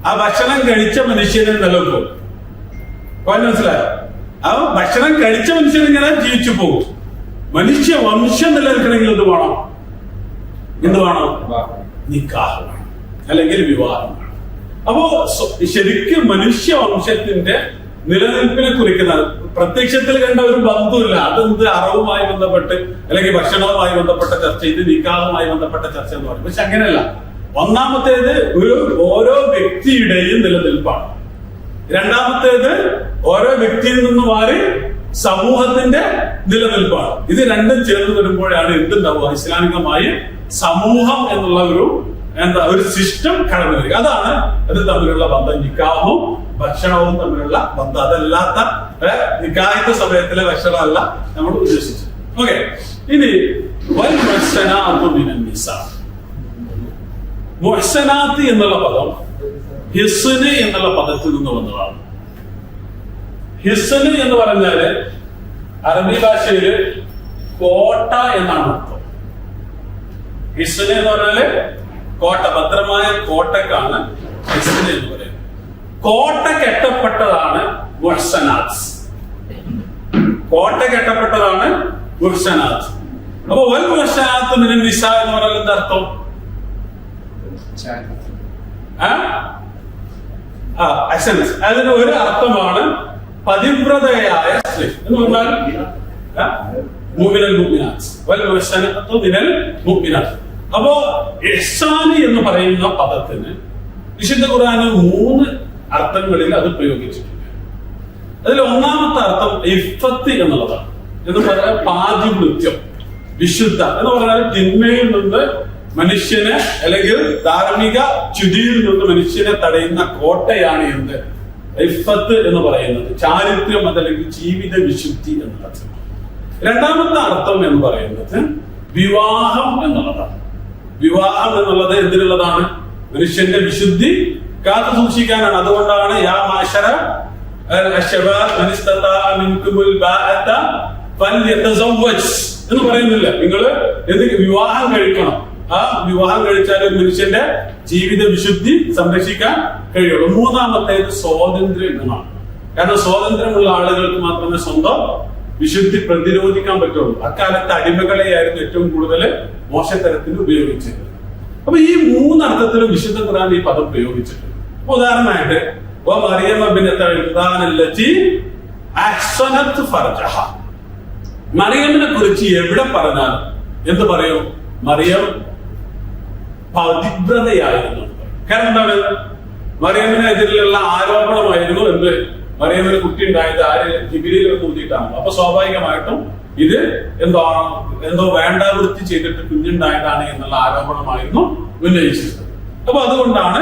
ആ ഭക്ഷണം കഴിച്ച മനുഷ്യനെ നിലനിൽക്കും. മനസ്സിലായോ? ആ ഭക്ഷണം കഴിച്ച മനുഷ്യൻ ഇങ്ങനെ ജീവിച്ചു പോകും. മനുഷ്യ വംശം നിലനിൽക്കണമെങ്കിൽ എന്ത് വേണം? നിക്കാഹ് വേണം, അല്ലെങ്കിൽ വിവാഹം വേണം. അപ്പോ ശരിക്കും മനുഷ്യ വംശത്തിന്റെ നിലനിൽപ്പിനെ കുറിക്കുന്ന പ്രത്യക്ഷത്തിൽ കണ്ട ഒരു ബന്ധമില്ല. അതെന്ത് അറവുമായി ബന്ധപ്പെട്ട് അല്ലെങ്കിൽ ഭക്ഷണവുമായി ബന്ധപ്പെട്ട ചർച്ച, ഇത് നിക്കാഹുമായി ബന്ധപ്പെട്ട ചർച്ച എന്ന് പറയും. പക്ഷെ അങ്ങനെയല്ല. ഒന്നാമത്തേത് ഓരോ വ്യക്തിയുടെയും നിലനിൽപ്പാണ്. രണ്ടാമത്തേത് ഓരോ വ്യക്തിയിൽ നിന്ന് മാറി സമൂഹത്തിന്റെ നിലനിൽപ്പാണ്. ഇത് രണ്ടും ചേർന്ന് വരുമ്പോഴാണ് എന്തുണ്ടാവുക? ഇസ്ലാമികമായി സമൂഹം എന്നുള്ള ഒരു സിസ്റ്റം കടന്നു വരിക. അതാണ് ഇത് തമ്മിലുള്ള ബന്ധം. നിക്കാഹും ഭക്ഷണവും തമ്മിലുള്ള ബന്ധം. അതല്ലാത്ത നിക്കാഹിന്റെ സമയത്തിലെ ഭക്ഷണമല്ല നമ്മൾ ഉദ്ദേശിച്ചത്. ഓക്കെ, ഇനി മുഹ്സനാത്ത് എന്നുള്ള പദം ഹിസ്ന് എന്നുള്ള പദത്തിൽ നിന്ന് വന്നതാണ്. ഹിസ്ന് എന്ന് പറഞ്ഞാല് അറബി ഭാഷയില് കോട്ട എന്നാണ് അർത്ഥം. ഹിസ്ന് എന്ന് പറഞ്ഞാല് കോട്ട, ഭദ്രമായ കോട്ടക്കാണ് ഹിസ്ന് എന്ന് പറയുന്നത്. കോട്ട കെട്ടപ്പെട്ടതാണ് മുഹ്സനാത്ത്. കോട്ട കെട്ടപ്പെട്ടതാണ് മുഹ്സനാത്ത്. അപ്പൊ വൽ മുഹ്സനാത്ത് മിനൻ നിസാ എന്ന് പറഞ്ഞാൽ എന്താ അർത്ഥം? അതിന് ഒരു അർത്ഥമാണ് പതിവ്രതയായ സ്ത്രീ എന്ന് പറഞ്ഞാൽ മുഅ്മിനൽ മുഅ്മിനാത്ത് വൽ മുഹ്സനാത്തു മിനൽ മുഅ്മിനാത്ത്. അപ്പോ ഇഹ്സാനി എന്ന് പറയുന്ന പദത്തിന് വിശുദ്ധ ഖുർആനിൽ 3 അർത്ഥങ്ങളിൽ അത് പ്രയോഗിച്ചിട്ടുണ്ട്. അതിൽ ഒന്നാമത്തെ അർത്ഥം ഇഫ്ഫത്ത് എന്നുള്ളതാണ്. എന്ന് പറഞ്ഞാൽ പാതിവൃത്യം, വിശുദ്ധ എന്ന് പറഞ്ഞാൽ തിന്മയിൽ നിന്ന് മനുഷ്യനെ അല്ലെങ്കിൽ ധാർമ്മിക ച്യുതിയിൽ നിന്ന് മനുഷ്യനെ തടയുന്ന കോട്ടയാണ് എന്ത്? ഇഫ്ഫത്ത് എന്ന് പറയുന്നത്. ചാരിത്രം അതല്ലെങ്കിൽ ജീവിത വിശുദ്ധി എന്നുള്ളത്. രണ്ടാമത്തെ അർത്ഥം എന്ന് പറയുന്നത് വിവാഹം എന്നുള്ളതാണ്. വിവാഹം എന്നുള്ളത് എന്തിനുള്ളതാണ്? മനുഷ്യന്റെ വിശുദ്ധി കാത്തു സൂക്ഷിക്കാനാണ്. അതുകൊണ്ടാണ് യാ മാശറ അശ്ശബാബ് മൻ ഇസ്തതാഅ മിൻകുമുൽ ബാഅത ഫൽയതസവ്വജ് എന്ന് പറയുന്നില്ല. നിങ്ങൾ വിവാഹം കഴിക്കണം. ആ വിവാഹം കഴിച്ചാൽ മനുഷ്യന്റെ ജീവിത വിശുദ്ധി സംരക്ഷിക്കാൻ കഴിയുള്ളൂ. മൂന്നാമത്തേത് സ്വാതന്ത്ര്യം എന്നാണ്. കാരണം സ്വാതന്ത്ര്യമുള്ള ആളുകൾക്ക് മാത്രമേ സ്വന്തം വിശുദ്ധി പ്രതിരോധിക്കാൻ പറ്റുള്ളൂ. അക്കാലത്ത് അടിമകളെയായിരുന്നു ഏറ്റവും കൂടുതൽ മോശത്തരത്തിന് ഉപയോഗിച്ചത്. അപ്പൊ ഈ 3 അർത്ഥത്തിലും വിശുദ്ധ ഖുർആൻ ഈ പദം പ്രയോഗിച്ചിട്ടുണ്ട്. ഉദാഹരണമായിട്ട് മറിയമിനെ കുറിച്ച് എവിടെ പറഞ്ഞാൽ എന്ത് പറയും? മറിയം പതിവ്രതയായിരുന്നു. കാരണം എന്താണ്? മറിയമിനെതിരെയുള്ള ആരോപണമായിരുന്നു എന്ത്? മറിയമിന് കുട്ടി ഉണ്ടായത് ജിബ്രീൽ ഊതിയിട്ടാണ്. അപ്പൊ സ്വാഭാവികമായിട്ടും ഇത് എന്തോ വേണ്ടാവൃത്തി ചെയ്തിട്ട് കുഞ്ഞുണ്ടായതാണ് എന്നുള്ള ആരോപണമായിരുന്നു ഉന്നയിച്ചത്. അപ്പൊ അതുകൊണ്ടാണ്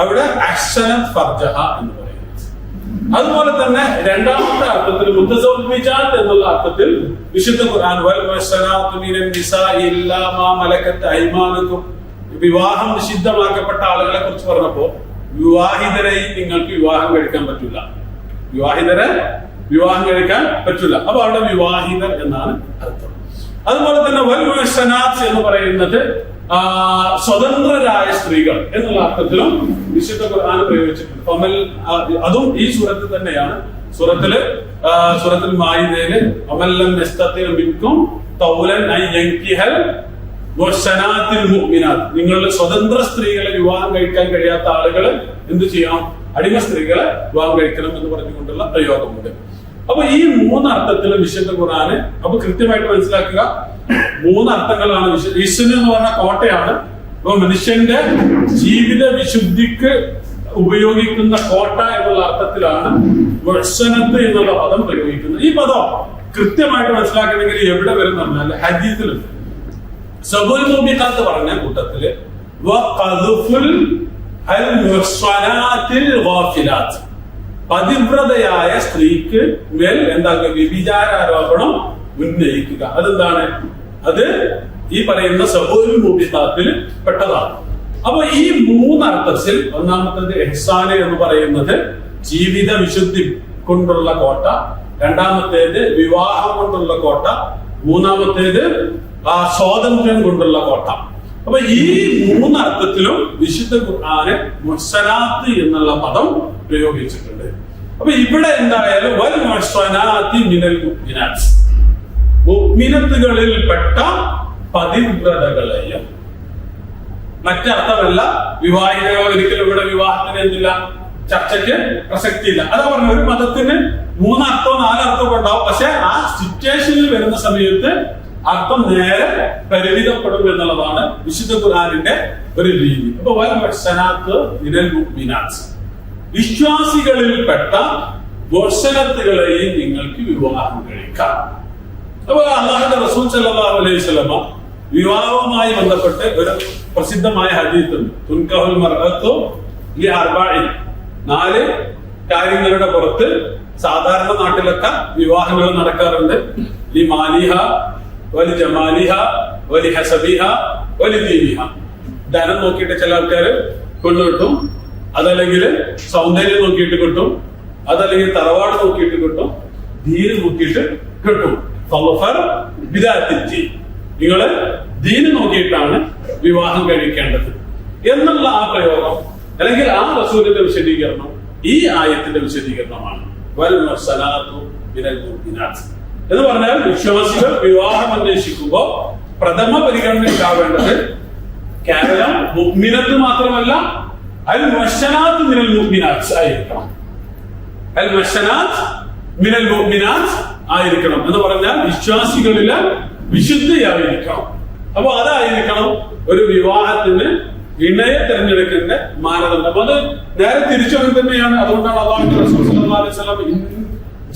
അവിടെ അഹ്സനത് ഫർജഹ എന്ന് പറയുന്നത്. അതുപോലെ തന്നെ രണ്ടാമത്തെ അർത്ഥത്തിൽ മുത്തസവ്വിജാത്ത് എന്നുള്ള അർത്ഥത്തിൽ വിശുദ്ധ ഖുർആൻ വൽ മുഹ്സനാത്തു മിനൻ നിസാഇ ഇല്ലാ മാ മലക്കത്ത് അയ്മാനുക്കും, വിവാഹം നിഷിദ്ധമാക്കപ്പെട്ട ആളുകളെ കുറിച്ച് പറഞ്ഞപ്പോ വിവാഹിതരെയും നിങ്ങൾക്ക് വിവാഹം കഴിക്കാൻ പറ്റില്ല. വിവാഹിതരെ വിവാഹം കഴിക്കാൻ പറ്റില്ല. അപ്പൊ അവിടെ വിവാഹിതർ എന്നാണ് അർത്ഥം. അതുപോലെ തന്നെ വൽ മുഹ്സനാത്ത് എന്ന് പറയുന്നത് സ്വതന്ത്രരായ സ്ത്രീകൾ എന്നുള്ള അർത്ഥത്തിലും വിശുദ്ധ ഖുർആൻ പ്രയോഗിച്ചിട്ടുണ്ട്. അതും ഈ സൂറത്തിൽ തന്നെയാണ്. സൂറത്തുൽ മാഇദയില് അമല്ലം യസ്തതി മിൻകും തൗലൻ അൻ യൻകിഹൽ വസനാത്തിൽ മുഅ്മിനാത്ത്, നിങ്ങളുടെ സ്വതന്ത്ര സ്ത്രീകളെ വിവാഹം കഴിക്കാൻ കഴിയാത്ത ആളുകൾ എന്ത് ചെയ്യണം? അടിമ സ്ത്രീകളെ വിവാഹം കഴിക്കണം എന്ന് പറഞ്ഞുകൊണ്ടുള്ള പ്രയോഗമുണ്ട്. അപ്പൊ ഈ 3 അർത്ഥത്തിലും വിശുദ്ധ ഖുർആന് അപ്പൊ കൃത്യമായിട്ട് മനസ്സിലാക്കുക. 3 അർത്ഥങ്ങളാണ്. ഇസ്ന് എന്ന് പറഞ്ഞ കോട്ടയാണ്. അപ്പൊ മനുഷ്യന്റെ ജീവിത വിശുദ്ധിക്ക് ഉപയോഗിക്കുന്ന കോട്ട എന്നുള്ള അർത്ഥത്തിലാണ് വസനത്ത് എന്നുള്ള പദം പ്രയോഗിക്കുന്നത്. ഈ പദം കൃത്യമായിട്ട് മനസ്സിലാക്കണമെങ്കിൽ എവിടെ വരും എന്ന് പറഞ്ഞാൽ ഹദീസിലുണ്ട്. സബുൽ മുബിഖാത്ത് പറഞ്ഞ കൂട്ടത്തില് പതിവ്രതയായ സ്ത്രീക്ക് മേൽ എന്താക്കുക? വ്യഭിചാരോപണം ഉന്നയിക്കുക. അതെന്താണ്? അത് ഈ പറയുന്ന സബുൽ മുബിഖാത്തിൽ പെട്ടതാണ്. അപ്പൊ ഈ 3 അർത്ഥത്തിൽ ഒന്നാമത്തേത് ഇഹ്സാന് എന്ന് പറയുന്നത് ജീവിത വിശുദ്ധി കൊണ്ടുള്ള കോട്ട, രണ്ടാമത്തേത് വിവാഹം കൊണ്ടുള്ള കോട്ട, മൂന്നാമത്തേത് സ്വാതന്ത്ര്യം കൊണ്ടുള്ള കോട്ട. അപ്പൊ ഈ 3 അർത്ഥത്തിലും വിശുദ്ധ ഖുർആന് മുഹ്സനാത്ത് എന്നുള്ള പദം പ്രയോഗിച്ചിട്ടുണ്ട്. അപ്പൊ ഇവിടെ എന്തായാലും വൽ മുഹ്സനാത്തി മിനൽ മുഅ്മിനാത്ത്, മുഅ്മിനത്തുകളിൽപ്പെട്ട പതിവ്രതകളെയും, മറ്റർത്ഥമല്ല വിവാഹിതകൾ. ഒരിക്കലും ഇവിടെ വിവാഹത്തിന് എന്തില്ല, ചർച്ചയ്ക്ക് പ്രസക്തിയില്ല. അതാ പറഞ്ഞ ഒരു മതത്തിന് 3 അർത്ഥമോ 4 അർത്ഥമോ ഉണ്ടാവും. പക്ഷെ ആ സിറ്റുവേഷനിൽ വരുന്ന സമയത്ത് അർത്ഥം നേരെ പരിമിതപ്പെടും എന്നുള്ളതാണ് വിശുദ്ധ ഖുർആനിന്റെ ഒരു രീതി. അപ്പൊ വൽ മുഹ്സനാത്ത് മിനൽ മുഅ്മിനാത്ത്, വിശ്വാസികളിൽപ്പെട്ട മുഹ്സനത്തുകളെയും നിങ്ങൾക്ക് വിവാഹം കഴിക്കാം. അപ്പൊ അല്ലാഹുവിന്റെ റസൂൽ സല്ലല്ലാഹു അലൈഹി വസല്ലം വിവാഹവുമായി ബന്ധപ്പെട്ട് ഒരു പ്രസിദ്ധമായ ഹദീസ് ഉണ്ട്. തുൻകഹുൽ മർഅത്തു ലിഅർബഇൻ, 4 കാര്യങ്ങളുടെ പുറത്ത് സാധാരണ നാട്ടിലൊക്കെ വിവാഹങ്ങൾ നടക്കാറുണ്ട്. ലി മാലിഹ വലി ജമാലിഹ വലി ഹസബിഹ വലി ദീനിഹ. ധനം നോക്കിയിട്ട് ചില ആൾക്കാര് പെണ്ണ് കിട്ടും, അതല്ലെങ്കിൽ സൗന്ദര്യം നോക്കിയിട്ട് കിട്ടും, അതല്ലെങ്കിൽ തറവാട് നോക്കിയിട്ട് കിട്ടും, ദീന് നോക്കിയിട്ട് കിട്ടും. നിങ്ങള് ദീന് നോക്കിയിട്ടാണ് വിവാഹം കഴിക്കേണ്ടത് എന്നുള്ള ആ പ്രയോഗം അല്ലെങ്കിൽ ആ റസൂലിന്റെ വിശദീകരണം ഈ ആയത്തിന്റെ വിശദീകരണമാണ്. വൽ മുഹ്സനാത്തു മിനൽ മുഅ്മിനാത്ത് എന്ന് പറഞ്ഞാൽ വിശ്വാസികൾ വിവാഹം അന്വേഷിക്കുമ്പോൾ പ്രഥമ പരിഗണന ഉണ്ടാവേണ്ടത് കേവലം മുഅ്മിനത്ത് മാത്രമല്ല, അൽ മുഹ്സനാത്ത് മിനൽ മുഅ്മിനാത്ത് ആയിരിക്കണം. അൽ മുഹ്സനാത്ത് മിനൽ മുഅ്മിനാത്ത് ആയിരിക്കണം എന്ന് പറഞ്ഞാൽ വിശ്വാസികളിലെ വിശുദ്ധിയായിരിക്കണം. അപ്പൊ അതായിരിക്കണം ഒരു വിവാഹത്തിന് ഇണയെ തിരഞ്ഞെടുക്കേണ്ട മാനദണ്ഡം. അത് നേരെ തിരിച്ചു അങ്ങനെ തന്നെയാണ്. അതുകൊണ്ടാണ് അല്ലാഹുവിന്റെ റസൂൽ സല്ലല്ലാഹു അലൈഹി വസല്ലം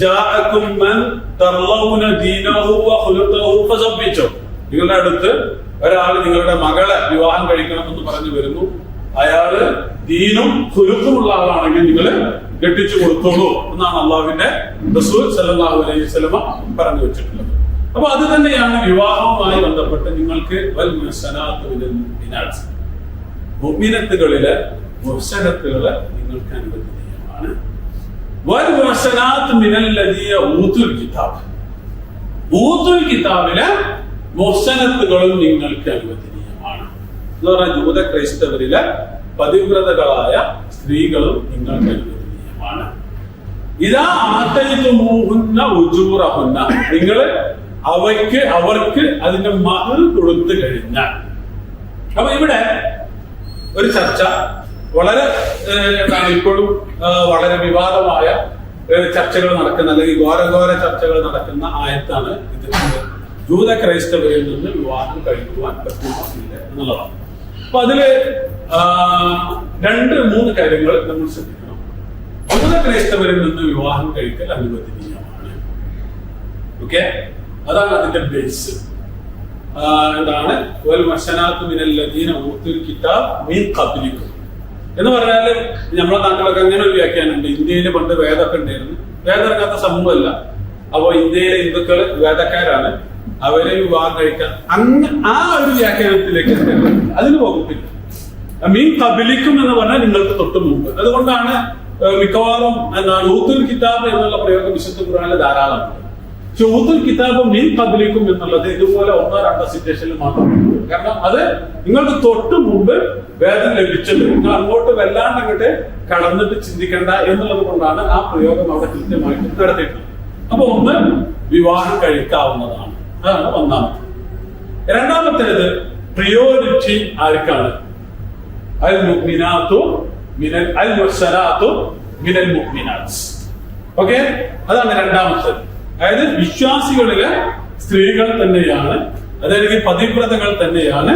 ജാഅകും മൻ തർലൗന ദീനഹു വ ഖുലുഖഹു ഫസബ്ബിതു, നിങ്ങളുടെ അടുത്ത് ഒരാൾ നിങ്ങളുടെ മകളെ വിവാഹം കഴിക്കണമെന്ന് പറഞ്ഞു വരുന്നു, അയാള് ദീനും ഖുലുഖുമുള്ള ആളാണെങ്കിൽ നിങ്ങൾ കെട്ടിച്ചു കൊടുത്തോളൂ എന്നാണ് അല്ലാഹുവിന്റെ റസൂൽ സല്ലല്ലാഹു അലൈഹി വസല്ലം പറഞ്ഞു വെച്ചിട്ടുള്ളത്. അപ്പൊ അത് തന്നെയാണ് വിവാഹവുമായി ബന്ധപ്പെട്ട് നിങ്ങൾക്ക് വൽ മുഹ്സനാത്തു മിനൽ മുഅ്മിനാത്ത്, മുഅ്മിനത്തുകളിലെ മുഹ്സനത്തുകളെ നിങ്ങൾക്ക് അനുവദനീയമാണ്. വൽ മുഹ്സനാത്തു മിനൽ ലദീന ഊതുൽ കിതാബ്, ഊതുൽ കിതാബിലെ മുഹ്സനത്തുകളും നിങ്ങൾക്ക് അനുവദനീയമാണ് എന്ന് പറഞ്ഞാൽ ജൂത ക്രൈസ്തവരിലെ പതിവ്രതകളായ സ്ത്രീകളും നിങ്ങൾക്ക് അനുവദനീയമാണ്. ഇതാ ആതയ്തുമൂഹുന്ന ഉജൂറഹുന്ന, നിങ്ങൾ അവർക്ക് അതിന്റെ മഹർ കൊടുത്തു കഴിഞ്ഞാൽ. അപ്പൊ ഇവിടെ ഒരു ചർച്ച വളരെ ഇപ്പോഴും വളരെ വിവാദമായ ചർച്ചകൾ നടക്കുന്ന അല്ലെങ്കിൽ ഘോരഘോര ചർച്ചകൾ നടക്കുന്ന ആയത്താണ് ഇത്. ജൂത ക്രൈസ്തവരിൽ നിന്ന് വിവാഹം കഴിക്കുവാൻ പറ്റുന്നില്ല എന്നുള്ളതാണ്. അപ്പൊ അതില് 2-3 കാര്യങ്ങൾ നമ്മൾ ശ്രദ്ധിക്കണം. ജൂത ക്രൈസ്തവരിൽ നിന്ന് വിവാഹം കഴിക്കൽ അനുവദനീയമാണ്. ഓക്കെ, അതാണ് അതിന്റെ ബേസ്. എന്താണ് വൽ മുഹ്സനാത്തു മിനൽ ലദീന ഊതുൽ കിതാബ് മിൻ ഖബ്ലിക്കും എന്ന് പറഞ്ഞാൽ നമ്മളെ നാട്ടിലൊക്കെ അങ്ങനെ ഒരു വ്യാഖ്യാനമുണ്ട്. ഇന്ത്യയിൽ പണ്ട് വേദമൊക്കെ ഉണ്ടായിരുന്നു, വേദം ഇറങ്ങാത്ത സമൂഹമല്ല. അപ്പൊ ഇന്ത്യയിലെ ഹിന്ദുക്കൾ വേദക്കാരാണ്, അവരെ വിവാഹം കഴിക്കാൻ ആ ഒരു വ്യാഖ്യാനത്തിലേക്ക് അതിന് വകുപ്പില്ല. മീൻ ഖബ്ലിക്കും എന്ന് പറഞ്ഞാൽ നിങ്ങൾക്ക് തൊട്ട് മുമ്പ്. അതുകൊണ്ടാണ് മിക്കവാറും എന്താണ് ഊതുൽ കിതാബ് എന്നുള്ള പ്രയോഗം വിശുദ്ധ ഖുർആനിൽ ധാരാളമുണ്ട്. ഊതുൽ കിതാബ് മിൻ ഖബ്ലിക്കും എന്നുള്ളത് ഇതുപോലെ ഒന്നോ രണ്ടോ സിറ്റുവേഷനിൽ മാത്രം. കാരണം അത് നിങ്ങൾക്ക് തൊട്ട് മുമ്പ് വേദം ലഭിച്ചത്, നിങ്ങൾ അങ്ങോട്ട് വല്ലാണ്ട് അങ്ങോട്ട് കടന്നിട്ട് ചിന്തിക്കേണ്ട എന്നുള്ളത് കൊണ്ടാണ് ആ പ്രയോഗം അവിടെ കൃത്യമായിട്ട് നടത്തിയിട്ടുള്ളത്. അപ്പൊ ഒന്ന്, വിവാഹം കഴിക്കാവുന്നതാണ്. അതാണ് ഒന്നാമത്തെ. രണ്ടാമത്തേത്, പ്രിയോറിറ്റി ആർക്കാണ്? അൽ മുഅ്മിനാത്തു മിനൽ അൽ മുഹ്സനാത്തു മിനൽ മുഅ്മിനാത്ത്. ഓക്കെ, അതാണ് രണ്ടാമത്തേത്. അതായത് വിശ്വാസികളിലെ സ്ത്രീകൾ തന്നെയാണ്, അതായത് പതിവ്രതകൾ തന്നെയാണ്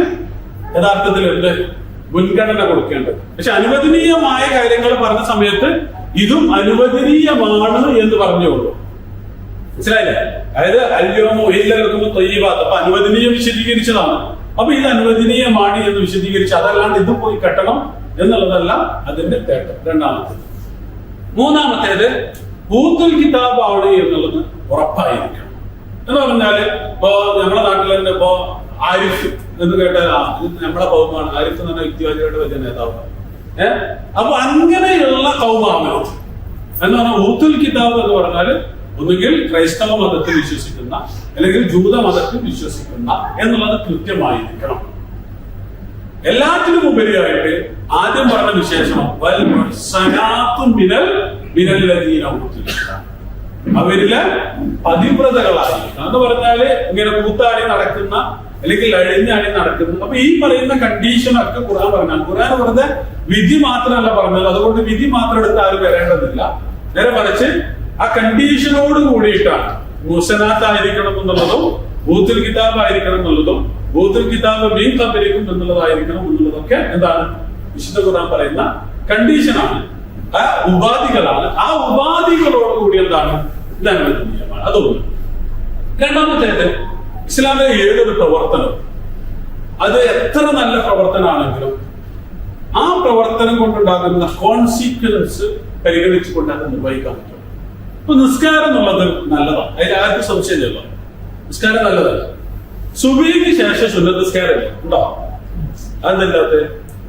യഥാർത്ഥത്തിൽ എന്ത് മുൻഗണന കൊടുക്കേണ്ടത്. പക്ഷെ അനുവദനീയമായ കാര്യങ്ങൾ പറഞ്ഞ സമയത്ത് ഇതും അനുവദനീയമാണ് എന്ന് പറഞ്ഞോളൂ. മനസ്സിലായില്ലേ? അതായത് അല്യോമോ എല്ലാവർക്കും തൊയ്യബാത്ത്, അപ്പൊ അനുവദനീയം വിശദീകരിച്ചതാണ്. അപ്പൊ ഇത് അനുവദനീയമാണ് എന്ന് വിശദീകരിച്ച് അതല്ലാണ്ട് ഇത് പോയി കെട്ടണം എന്നുള്ളതല്ല അതിന്റെ തേട്ടം. രണ്ടാമത്തേത്. മൂന്നാമത്തേത്, ഊതുൽ കിതാബ് ആണ് എന്നുള്ളത് ഉറപ്പായിരിക്കണം. എന്ന് പറഞ്ഞാല് ഇപ്പോ നമ്മുടെ നാട്ടിൽ തന്നെ ഇപ്പോ ആരിഫ് എന്ന് കേട്ടാൽ നമ്മളെ കൗമാണ്. ആരിഫ് എന്ന് പറഞ്ഞാൽ യുക്തിവാദികളുടെ വലിയ നേതാവാണ്. അപ്പൊ അങ്ങനെയുള്ള കൗമാവരുത് എന്ന് പറഞ്ഞാൽ ഊതുൽ കിതാബ് എന്ന് പറഞ്ഞാൽ ഒന്നുകിൽ ക്രൈസ്തവ മതത്തിൽ വിശ്വസിക്കുന്ന അല്ലെങ്കിൽ ജൂത മതത്തിൽ വിശ്വസിക്കുന്ന എന്നുള്ളത് കൃത്യമായിരിക്കണം. എല്ലാറ്റിനും ഉപരിയായിട്ട് ആദ്യം പറഞ്ഞ വിശേഷണം അവരിലെ പതിവ്രതകളായിരിക്കണം എന്ന് പറഞ്ഞാല് ഇങ്ങനെ കൂത്താടി നടക്കുന്ന അല്ലെങ്കിൽ അഴിഞ്ഞാടി നടക്കുന്ന. അപ്പൊ ഈ പറയുന്ന കണ്ടീഷനൊക്കെ ഖുർആൻ പറഞ്ഞാൽ, ഖുർആൻ വെറുതെ വിധി മാത്രമല്ല പറഞ്ഞത്. അതുകൊണ്ട് വിധി മാത്രം എടുത്ത് ആരും വരേണ്ടതില്ല. നേരെ മറിച്ച് ആ കണ്ടീഷനോട് കൂടിയിട്ടാണ് മുഹ്സനാത്ത് ആയിരിക്കണം എന്നുള്ളതും ഊതുൽ കിതാബ് ആയിരിക്കണം എന്നുള്ളതും ഊതുൽ കിതാബ് മീൻ ഖബ്ലിക്കും എന്നുള്ളതായിരിക്കണം എന്നുള്ളതൊക്കെ എന്താണ് വിശുദ്ധ ഖുർആൻ പറയുന്ന കണ്ടീഷനാണ്, ആ ഉപാധികളാണ്. ആ ഉപാധികളോട് കൂടി എന്താണ് ഇത് അനുവദനീയമാണ്. അതൊന്നും. രണ്ടാമത്തേത്, ഇസ്ലാമിലെ ഏതൊരു പ്രവർത്തനം അത് എത്ര നല്ല പ്രവർത്തനമാണെങ്കിലും ആ പ്രവർത്തനം കൊണ്ടുണ്ടാകുന്ന കോൺസിക്വൻസ് പരിഗണിച്ചുകൊണ്ട് അത് നിർവഹിക്കാൻ പറ്റും. ഇപ്പൊ നിസ്കാരം എന്നുള്ളത് നല്ലതാണ്, അതിൽ ആർക്കും സംശയമില്ലല്ലോ. നിസ്കാരം നല്ലതല്ല. സുബഹിക്ക് ശേഷം സുന്നത്ത് നിസ്കാരം ഉണ്ടോ? അതെന്താ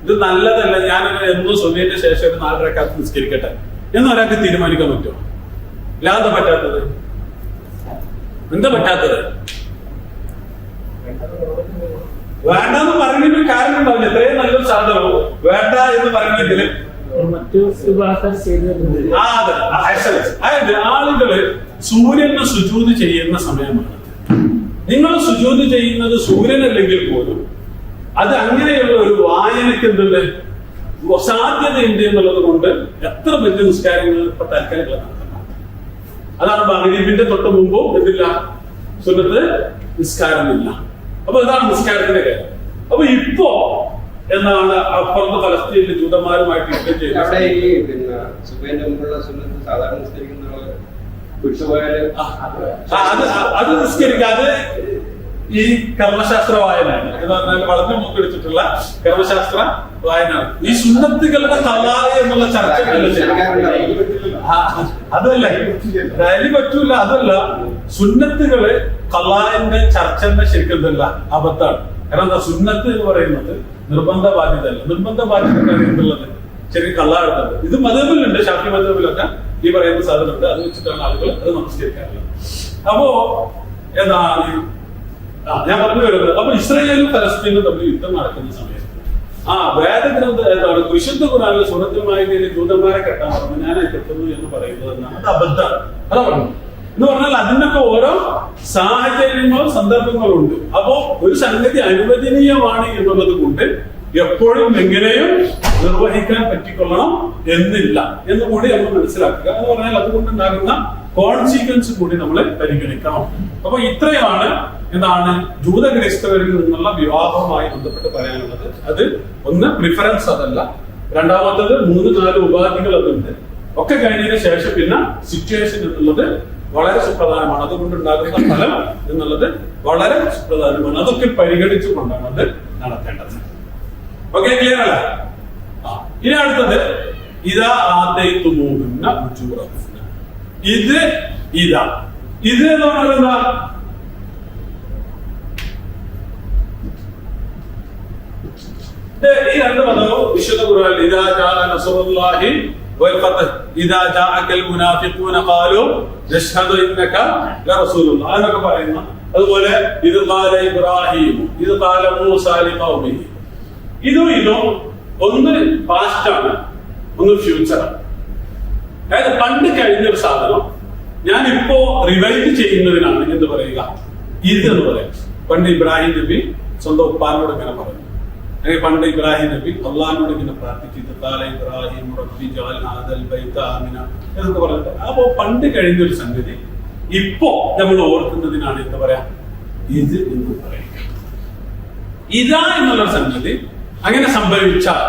ഇത് നല്ലതല്ല, ഞാനങ്ങനെ എന്നും സുബഹിന്റെ ശേഷം ഒരു 4 റക്അത്ത് നിസ്കരിക്കട്ടെ എന്ന് ഒരാൾക്ക് തീരുമാനിക്കാൻ പറ്റുമോ? എന്താ പറ്റാത്തത്? എന്താ പറ്റാത്തത്? വേണ്ടെന്ന് പറയുന്നതിന് കാരണം ഉണ്ടാവില്ല. എത്രയും നല്ലൊരു സാധനവും വേണ്ട എന്ന് പറയുന്നെങ്കിൽ അതായത് ആളുകള് സൂര്യന് സുജൂദ് ചെയ്യുന്ന സമയമാണ്. നിങ്ങൾ സുജൂദ് ചെയ്യുന്നത് സൂര്യനല്ലെങ്കിൽ പോലും അത് അങ്ങനെയുള്ള ഒരു വായനയ്ക്ക് എന്തുണ്ട് സാധ്യതയുണ്ട് എന്നുള്ളത് കൊണ്ട് എത്ര വലിയ നിസ്കാരങ്ങൾ ഇപ്പൊ തൽക്കാലം നടത്തണം. അതാണ് മഗ്‌രിബിന്റെ തൊട്ട് മുമ്പും എന്തില്ല സുന്നത്ത് നിസ്കാരമില്ല. അപ്പൊ ഇതാണ് നിസ്കാരത്തിന്റെ കാര്യം. അപ്പൊ ഇപ്പോ എന്നാണ് അപ്പുറത്ത് ഫലസ്തീനിലെ ജൂതന്മാരുമായിട്ട് യുദ്ധം ചെയ്യുന്നത്. അത് നിസ്കരിക്കാതെ ഈ കർമ്മശാസ്ത്ര വായനയാണ് എന്ന് പറഞ്ഞാൽ വളരെ മൂക്കെടുത്തിട്ടുള്ള കർമ്മശാസ്ത്ര വായനയാണ്. ഈ സുന്നത്തുകളുടെ തലാഖ് എന്നുള്ള ചർച്ച അതല്ല, ഡയലി പറ്റൂല. അതല്ല, സുന്നത്തുകള് കലാന്റെ ചർച്ചന്റെ ശരിക്കും അബദ്ധാണ്. കാരണം എന്താ, സുന്നത്ത് എന്ന് പറയുന്നത് നിർബന്ധ ബാധ്യതയല്ല. നിർബന്ധ ബാധ്യത എന്തുള്ളത് ശരി കള്ളാടുന്നത്. ഇത് മദ്ഹബിലുണ്ട്, ഷാഫി മദ്ഹബിലൊക്കെ ഈ പറയുന്ന സാധനമുണ്ട്. അത് വെച്ചിട്ടാണ് ആളുകൾ അത് നമസ്കരിക്കാറുള്ളത്. അപ്പോ എന്താണ് ഞാൻ പറഞ്ഞു വരുന്നത്, അപ്പൊ ഇസ്രായേലും ഫലസ്തീനും തമ്മിൽ യുദ്ധം നടക്കുന്ന സമയത്ത് വേദഗ്രന്ഥ ഏതാണ് വിശുദ്ധ ഖുർആനിലെ സൂറത്തുമായി ജൂതന്മാരെ കെട്ടാൻ പറഞ്ഞു, ഞാൻ കെട്ടുന്നു എന്ന് പറയുന്നത് എന്നാണ്. അത് അബദ്ധമാണ്. അതാ പറഞ്ഞു എന്ന് പറഞ്ഞാൽ അതിനൊക്കെ ഓരോ സാഹചര്യങ്ങളും സന്ദർഭങ്ങളും ഉണ്ട്. അപ്പോ ഒരു സംഗതി അനുവദനീയമാണ് എന്നുള്ളത് കൊണ്ട് എപ്പോഴും എങ്ങനെയും നിർവഹിക്കാൻ പറ്റിക്കൊള്ളണം എന്നില്ല എന്ന് കൂടി നമ്മൾ മനസ്സിലാക്കുക. എന്ന് പറഞ്ഞാൽ അതുകൊണ്ടുണ്ടാകുന്ന കോൺസിക്വൻസ് കൂടി നമ്മൾ പരിഗണിക്കണം. അപ്പൊ ഇത്രയാണ് എന്താണ് ജൂത ക്രൈസ്തവരിൽ നിന്നുള്ള വിവാഹവുമായി ബന്ധപ്പെട്ട് പറയാനുള്ളത്. അത് ഒന്ന് പ്രിഫറൻസ് അതല്ല, രണ്ടാമത്തത് 3-4 ഉപാധികൾ അതുണ്ട്. ഒക്കെ കഴിഞ്ഞതിന് ശേഷം പിന്നെ സിറ്റുവേഷൻ എന്നുള്ളത് വളരെ സുപ്രധാനമാണ്. അതുകൊണ്ടുണ്ടാകുന്ന ഫലം എന്നുള്ളത് വളരെ സുപ്രധാനമാണ്. അതൊക്കെ പരിഗണിച്ചുകൊണ്ടാണ് അത് നടത്തേണ്ടത്. ഓക്കെ, ക്ലിയർ അല്ല? ഇനി അടുത്തത് ഇതാ ആദൈതുമൂഹുന്ന ഉജൂറഹുന്ന. ഇത് എന്ന് പറഞ്ഞാൽ എന്താ? ഈ രണ്ട് പദവും വിശുദ്ധ ഖുർആനിൽ ഇദാ ജാഅ നസ്റുല്ലാഹി ഇദാ ജാഅകൽ മുനാഫിഖൂന ഖാലൂ നശ്ഹദു ഇന്നക ലറസൂലുള്ളാഹ് എന്നൊക്കെ പറയുന്ന. അതുപോലെ ഇത് ഖാല ഇബ്രാഹിം ഇത് ഖാല മൂസ ലിഖൗമിഹി. ഇതും ഒന്ന് പാസ്റ്റ് ആണ്, ഒന്ന് ഫ്യൂച്ചർ ആണ്. അതായത് പണ്ട് കഴിഞ്ഞൊരു സാധനം ഞാൻ ഇപ്പോ റിവൈവ് ചെയ്യുന്നതിനാണ് എന്ത് പറയുക, ഇത് എന്ന് പറയാം. പണ്ട് ഇബ്രാഹിം നബി സ്വന്തം ഉപ്പാനോട് ഇങ്ങനെ പറഞ്ഞു, അല്ലെങ്കിൽ പണ്ട് ഇബ്രാഹിം നബി അള്ളാഹിനോട് ഇങ്ങനെ പ്രാർത്ഥിച്ചു, ഇബ്രാഹിം റബ്ബി ജഅൽ ഹാദൽ ബൈത ആമിന എന്നൊക്കെ പറഞ്ഞിട്ട്. അപ്പോ പണ്ട് കഴിഞ്ഞൊരു സംഗതി ഇപ്പോ നമ്മൾ ഓർക്കുന്നതിനാണ് എന്താ പറയാ, ഇത് എന്ന് പറയുക. ഇതാ എന്നുള്ള സംഗതി അങ്ങനെ സംഭവിച്ചാൽ,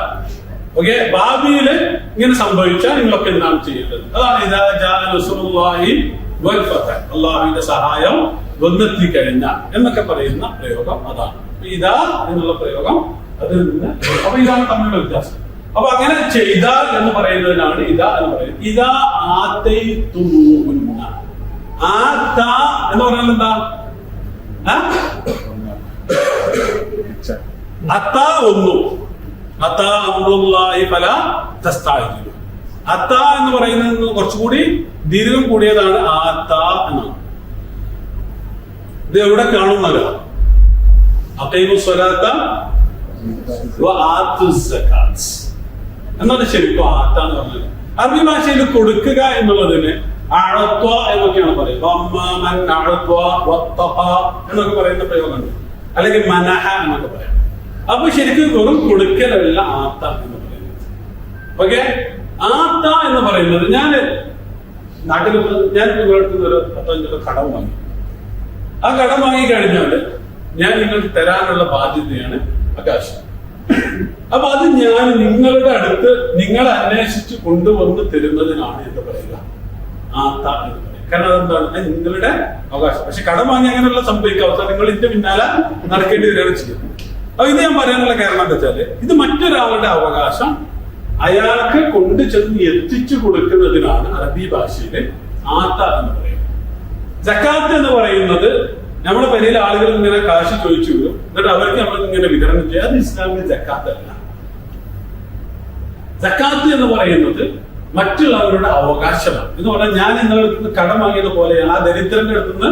ഓക്കെ, ഭാവിയില് ഇങ്ങനെ സംഭവിച്ചാൽ നിങ്ങളൊക്കെ എന്താണ് ചെയ്യേണ്ടത്? അതാണ് ഇദാ ജാഅ നസ്റുല്ലാഹി വൽ ഫതഹ്, അള്ളാഹുവിന്റെ സഹായം വന്നെത്തി കഴിഞ്ഞാൽ എന്നൊക്കെ പറയുന്ന പ്രയോഗം അതാണ്. ഇതാ എന്നുള്ള പ്രയോഗം അതിൽ നിന്ന്. അപ്പൊ ഇതാണ് തമ്മിലുള്ള വ്യത്യാസം. അപ്പൊ അങ്ങനെ ചെയ്താൽ എന്ന് പറയുന്നതിനാണ് ഇതാ എന്ന് പറയുന്നത്. ഇതാ ആതൈതുമൂഹുന്ന. ആത എന്ന് പറഞ്ഞാൽ എന്താ? അത്ത ഒന്നു, അത്ത അംറുല്ലാഹി ഫലാ തസ്തഅജിലു. അത്ത എന്ന് പറയുന്നത് കുറച്ചുകൂടി ദീർഘം കൂടിയതാണ് ആത്ത എന്നാണ്. ഇത് എവിടെ കാണുന്നല്ലോ? അഖീമു സ്വലാത്ത വ ആതു സകാത്ത് എന്നാണ് ശരിക്കും ആത്ത എന്ന് പറഞ്ഞത്. അറബി ഭാഷയിൽ കൊടുക്കുക എന്നുള്ളതിന് അഅത്വ എന്നൊക്കെയാണ് പറയുക. എന്നൊക്കെ പറയുന്ന പ്രയോഗമുണ്ട്, അല്ലെങ്കിൽ മനഹ എന്നൊക്കെ പറയാം. അപ്പൊ ശരിക്കും വെറും കൊടുക്കലല്ല ആത്ത എന്ന് പറയുന്നത്. ഓക്കെ, ആത്ത എന്ന് പറയുന്നത് ഞാൻ നാട്ടിൽ നിങ്ങളടുത്ത് ഒരു 15 കടം വാങ്ങി. ആ കടം വാങ്ങി കഴിഞ്ഞാൽ ഞാൻ നിങ്ങൾക്ക് തരാനുള്ള ബാധ്യതയാണ് ആകാശം. അപ്പൊ അത് ഞാൻ നിങ്ങളുടെ അടുത്ത് നിങ്ങൾ അന്വേഷിച്ച് കൊണ്ടുവന്ന് തരുന്നതിനാണ് എന്താ പറയുക, ആത്ത എന്ന് പറയുക. കാരണം അതെന്താണ്, നിങ്ങളുടെ അവകാശം. പക്ഷെ കടം വാങ്ങി അങ്ങനെയുള്ള സംഭവിക്കുക, അവസാനം നിങ്ങൾ ഇതിന്റെ പിന്നാലെ നടക്കേണ്ടി വരികയാണ് ചെയ്യുന്നത്. അപ്പൊ ഇത് ഞാൻ പറയാനുള്ള കാരണം എന്താ വെച്ചാല്, ഇത് മറ്റൊരാളുടെ അവകാശം അയാൾക്ക് കൊണ്ടു ചെന്ന് എത്തിച്ചു കൊടുക്കുന്നതിനാണ് അറബി ഭാഷയില് ആത്ത എന്ന് പറയുന്നത്. സക്കാത്ത് എന്ന് പറയുന്നത് നമ്മുടെ പരിയിൽ ആളുകൾ ഇങ്ങനെ കാശ് ചോദിച്ചു വരും, എന്നിട്ട് അവർക്ക് നമ്മൾ ഇങ്ങനെ വിതരണം ചെയ്യുക. അത് ഇസ്ലാമിക സക്കാത്ത് അല്ല. സക്കാത്ത് എന്ന് പറയുന്നത് മറ്റുള്ളവരുടെ അവകാശമാണ്. എന്ന് പറഞ്ഞാൽ ഞാൻ നിങ്ങളുടെ അടുത്ത് കടം വാങ്ങിയത് പോലെയാണ്, ആ ദരിദ്രന്റെ അടുത്തുനിന്ന്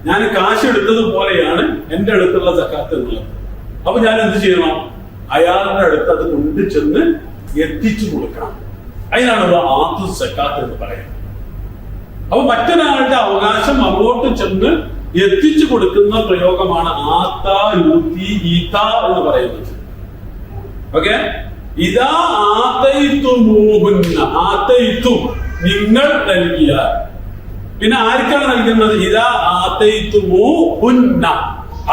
ഞാൻ കാശ് എടുത്തത് പോലെയാണ് എന്റെ അടുത്തുള്ള സക്കാത്ത് എന്നുള്ളത്. അപ്പൊ ഞാൻ എന്ത് ചെയ്യണം? അയാളുടെ അടുത്ത് അത് കൊണ്ടു ചെന്ന് എത്തിച്ചു കൊടുക്കണം. അതിനാണ് ആത്തു സക്കാത്ത് എന്ന് പറയുന്നത്. അപ്പൊ മറ്റൊരാളുടെ അവകാശം അങ്ങോട്ട് ചെന്ന് എത്തിച്ചു കൊടുക്കുന്ന പ്രയോഗമാണ് ആത്ത യൂത്തി ഈത്ത എന്ന് പറയുന്നത്. ഓക്കെ, ഇതാ ആതൈതുമൂഹുന്ന, ആതൈതു നിങ്ങൾ നൽകിയാൽ. പിന്നെ ആർക്കാണ് നൽകുന്നത്? ഇതാ ആതൈതുമൂഹുന്ന,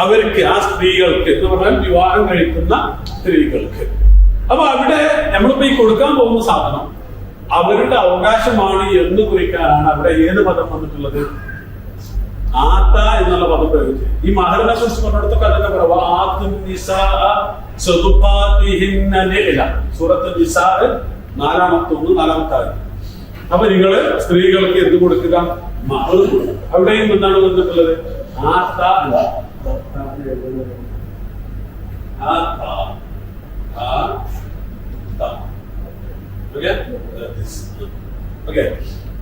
അവർക്ക്, ആ സ്ത്രീകൾക്ക് എന്ന് പറഞ്ഞാൽ വിവാഹം കഴിക്കുന്ന സ്ത്രീകൾക്ക്. അപ്പൊ അവിടെ നമ്മളിപ്പോ ഈ കൊടുക്കാൻ പോകുന്ന സാധനം അവരുടെ അവകാശമാണ് എന്ന് കുറിക്കാനാണ് അവിടെ ഏത് പദം വന്നിട്ടുള്ളത്? ആത്ത എന്നുള്ള പദം പ്രയോഗിച്ചത്. ഈ മഹറിനെ കുറിച്ച് പറഞ്ഞിടത്തൊക്കെ അതിന്റെ സൂറത്ത് നിസാ 4-4. അപ്പൊ നിങ്ങള് സ്ത്രീകൾക്ക് എന്ത് കൊടുക്കുക? മഹർ കൊടുക്കുക. അവിടെയും എന്താണ് വന്നിട്ടുള്ളത്? ആത്ത.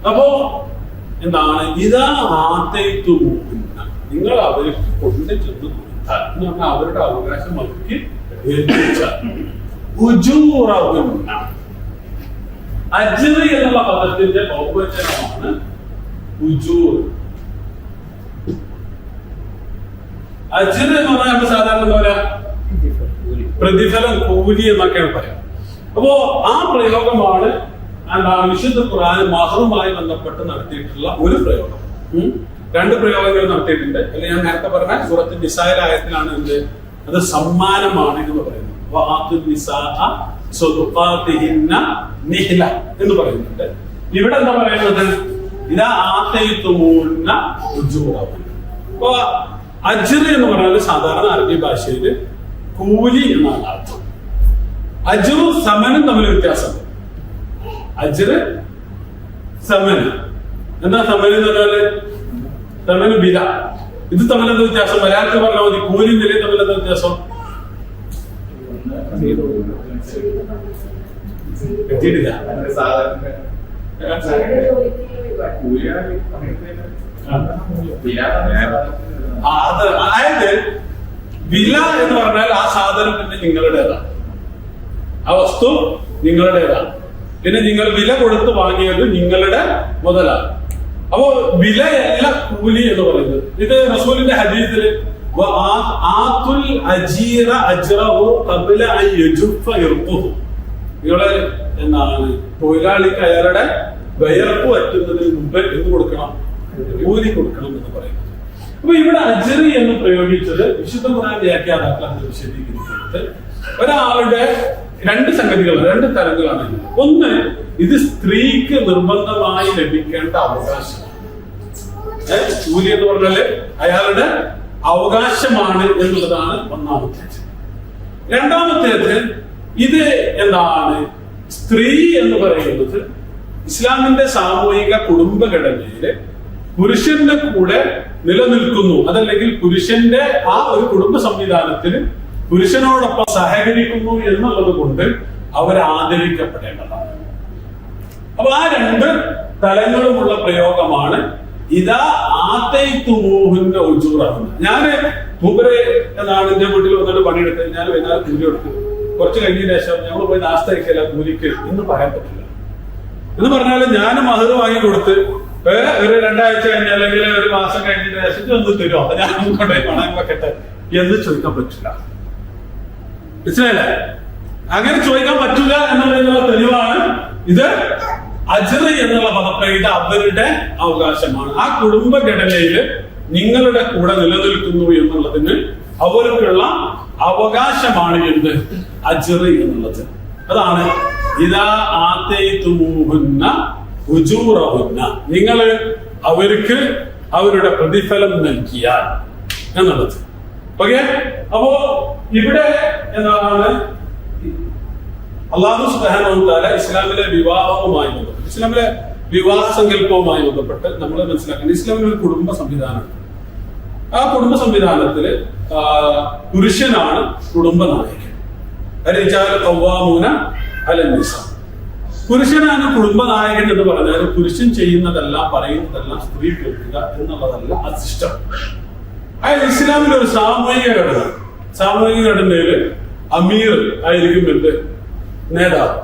അപ്പോ എന്താണ്? ഇതാ ആത്തൈത്തു, നിങ്ങൾ അവർക്ക് കൊണ്ടു ചെന്ന് കൊടുത്താൽ എന്ന് പറഞ്ഞാൽ അവരുടെ അവകാശം അവർക്ക് ഏൽപ്പിച്ചാൽ. അജ്ർ എന്നുള്ള പദത്തിന്റെ ബഹുവചനമാണ് ഉജൂർ. അജ്ർ എന്ന് പറഞ്ഞാൽ നമ്മൾ സാധാരണ എന്താ പറയാ, പ്രതിഫലം, കൂലി എന്നൊക്കെയാണ് പറയാം. അപ്പോ ആ പ്രയോഗമാണ് വിശുദ്ധ ഖുർആൻ മഹറുമായി ബന്ധപ്പെട്ട് നടത്തിയിട്ടുള്ള ഒരു പ്രയോഗം. 2 പ്രയോഗങ്ങൾ നടത്തിയിട്ടുണ്ട്. അല്ലെങ്കിൽ ഞാൻ നേരത്തെ പറഞ്ഞ സൂറത്ത് നിസായിലെ ആയത്തിലാണ് എന്ത്, അത് സമ്മാനമാണ് എന്ന് പറയുന്നത്. എന്ന് പറയുന്നുണ്ട്. ഇവിടെ എന്താ പറയുന്നത്? ഇതാ ആതൈതുമൂന്ന ഉജൂറഹുന്ന. അപ്പൊ അജ്ർ എന്ന് പറഞ്ഞാൽ സാധാരണ അറബി ഭാഷയിൽ കൂലി എന്നാണ് അർത്ഥം. അജ്റും സമനും തമ്മിൽ വ്യത്യാസമുണ്ട്. അജ്റ്, സമന്. എന്താ സമന് എന്ന് പറഞ്ഞാല്? സമന് ബില. ഇത് തമ്മിൽ എന്താ വ്യത്യാസം? മലയാളത്തിൽ പറഞ്ഞാൽ മതി. കൂലിയും വിലയും തമ്മിൽ എന്താ വ്യത്യാസം? എത്തിയിട്ടില്ല. അതായത് വില എന്ന് പറഞ്ഞാൽ ആ സാധനം പിന്നെ നിങ്ങളുടേതാണ്, ആ വസ്തു നിങ്ങളുടേതാണ്, പിന്നെ നിങ്ങൾ വില കൊടുത്ത് വാങ്ങിയത് നിങ്ങളുടെ മുതലാണ്. അപ്പോ വിലയല്ല കൂലി എന്ന് പറയുന്നത്. ഇത് റസൂലിന്റെ ഹദീസില് നിങ്ങള് എന്താണ് തൊഴിലാളിക്ക് അയാളുടെ വിയർപ്പ് പറ്റുന്നതിന് മുമ്പ് എന്ത് കൊടുക്കണം? കൂലി കൊടുക്കണം എന്ന് പറയുന്നത്. അപ്പൊ ഇവിടെ അജ്റി എന്ന് പ്രയോഗിച്ചത് വിശുദ്ധ ഖുർആൻ വ്യാഖ്യാതാക്കളാണ് വിശദീകരിക്കുന്നത്. ഒരാളുടെ രണ്ട് സംഗതികൾ, രണ്ട് തരങ്ങളാണ്. ഒന്ന്, ഇത് സ്ത്രീക്ക് നിർബന്ധമായി ലഭിക്കേണ്ട അവകാശമാണ്. കൂലി എന്ന് പറഞ്ഞാല് അയാളുടെ അവകാശമാണ് എന്നുള്ളതാണ് ഒന്നാമത്തേത്. രണ്ടാമത്തേത്, ഇത് എന്താണ് സ്ത്രീ എന്ന് പറയുന്നത് ഇസ്ലാമിന്റെ സാമൂഹിക കുടുംബഘടനയില് പുരുഷന്റെ കൂടെ നിലനിൽക്കുന്നു, അതല്ലെങ്കിൽ പുരുഷന്റെ ആ ഒരു കുടുംബ സംവിധാനത്തിൽ പുരുഷനോടൊപ്പം സഹകരിക്കുന്നു എന്നുള്ളത് കൊണ്ട് അവർ ആദരിക്കപ്പെടേണ്ടതാണ്. അപ്പൊ ആ രണ്ട് തലങ്ങളുമുള്ള പ്രയോഗമാണ് ഇതാ ആത്തൈത്തുമൂഹുന്ന ഉജൂറാണ്. ഞാന് മൂപ്പര് എന്നാണ് എന്റെ വീട്ടിൽ വന്നിട്ട് പണിയെടുത്ത് ഞാൻ വൈകുന്നേരം കൂലി കൊടുത്തു. കുറച്ച് കഴിഞ്ഞതിന് ശേഷം ഞങ്ങൾ പോയി നാസ്ത കഴിക്കല കൂലിക്ക് എന്ന് പറയാൻ പറ്റില്ല. എന്ന് പറഞ്ഞാല് ഞാൻ മഹർ വാങ്ങി കൊടുത്ത് ഒരു 2 ആഴ്ച കഴിഞ്ഞ അല്ലെങ്കിൽ ഒരു മാസം കഴിഞ്ഞതിന് ശേഷം ഒന്ന് തരുമോ, അപ്പൊ ഞാൻ കൊണ്ടേ പണം വെക്കട്ടെ എന്ന് ചോദിക്കാൻ പറ്റില്ല. മനസ്സിലായില്ലേ? അങ്ങനെ ചോദിക്കാൻ പറ്റില്ല എന്നുള്ളതിനുള്ള തെളിവാണ് ഇത് അജ്റ് എന്നുള്ള പദപ്രയോഗം അവരുടെ അവകാശമാണ്. ആ കുടുംബഘടനയിൽ നിങ്ങളുടെ കൂടെ നിലനിൽക്കുന്നു എന്നുള്ളതിന് അവർക്കുള്ള അവകാശമാണ് എന്ത് അജ്റ് എന്നുള്ളത്. അതാണ് ഇദാ ആതൈതുമൂഹുന്ന ഉജൂറഹുന്ന, നിങ്ങൾ അവർക്ക് അവരുടെ പ്രതിഫലം നൽകിയാൽ എന്നുള്ളത്. ഓക്കെ, അപ്പോ ഇവിടെ എന്താണ് അല്ലാഹു സുബ്ഹാനഹു വ തആല ഇസ്ലാമിലെ വിവാഹവുമായി ബന്ധപ്പെട്ട്, ഇസ്ലാമിലെ വിവാഹ സങ്കല്പവുമായി ബന്ധപ്പെട്ട് നമ്മൾ മനസ്സിലാക്കുന്നത് ഇസ്ലാമിലെ ഒരു കുടുംബ സംവിധാനമാണ്. ആ കുടുംബ സംവിധാനത്തില് പുരുഷനാണ് കുടുംബ നായകൻ. പുരുഷനാണ് കുടുംബ നായകൻ എന്ന് പറഞ്ഞാൽ പുരുഷൻ ചെയ്യുന്നതെല്ലാം പറയുന്നതെല്ലാം സ്ത്രീ കേൾക്കുക എന്നുള്ളതല്ല ആ സിസ്റ്റം. അതായത് ഇസ്ലാമിലെ ഒരു സാമൂഹിക ഘടനയില് അമീർ ആയിരിക്കും എന്ത് നേതാവ്.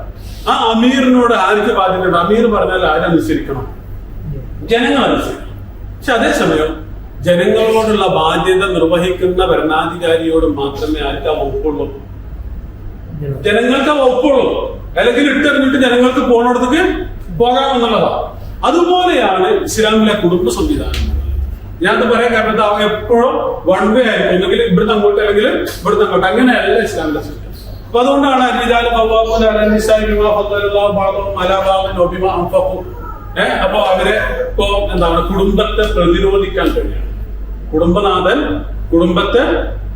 ആ അമീറിനോട് ആർക്ക് ബാധ്യതയുണ്ട്? അമീർ പറഞ്ഞാൽ ആരനുസരിക്കണം? ജനങ്ങൾ അനുസരിക്കണം. പക്ഷെ അതേസമയം ജനങ്ങളോടുള്ള ബാധ്യത നിർവഹിക്കുന്ന ഭരണാധികാരിയോട് മാത്രമേ ആർക്കാ വകുപ്പുള്ളൂ? ജനങ്ങൾക്ക് വകുപ്പുള്ളൂ. അല്ലെങ്കിൽ ഇട്ടെറിഞ്ഞിട്ട് ജനങ്ങൾക്ക് പോണടത്തേക്ക് പോകാമെന്നുള്ളതാണ്. അതുപോലെയാണ് ഇസ്ലാമിലെ കുടുംബ സംവിധാനം. ഞാനത് പറയാൻ കാരണം അവ എപ്പോഴും വൺ വേ ആയിരിക്കും, അല്ലെങ്കിൽ ഇവിടുന്ന് അങ്ങോട്ട് അല്ലെങ്കിൽ ഇവിടുന്ന് അങ്ങോട്ട്, അങ്ങനെയല്ല ഇസ്ലാമിന്റെ സിസ്റ്റം. അപ്പൊ അതുകൊണ്ടാണ് അപ്പൊ അവരെ ഇപ്പോ എന്താണ് കുടുംബത്തെ പ്രതിരോധിക്കാൻ കഴിയണം. കുടുംബനാഥൻ കുടുംബത്തെ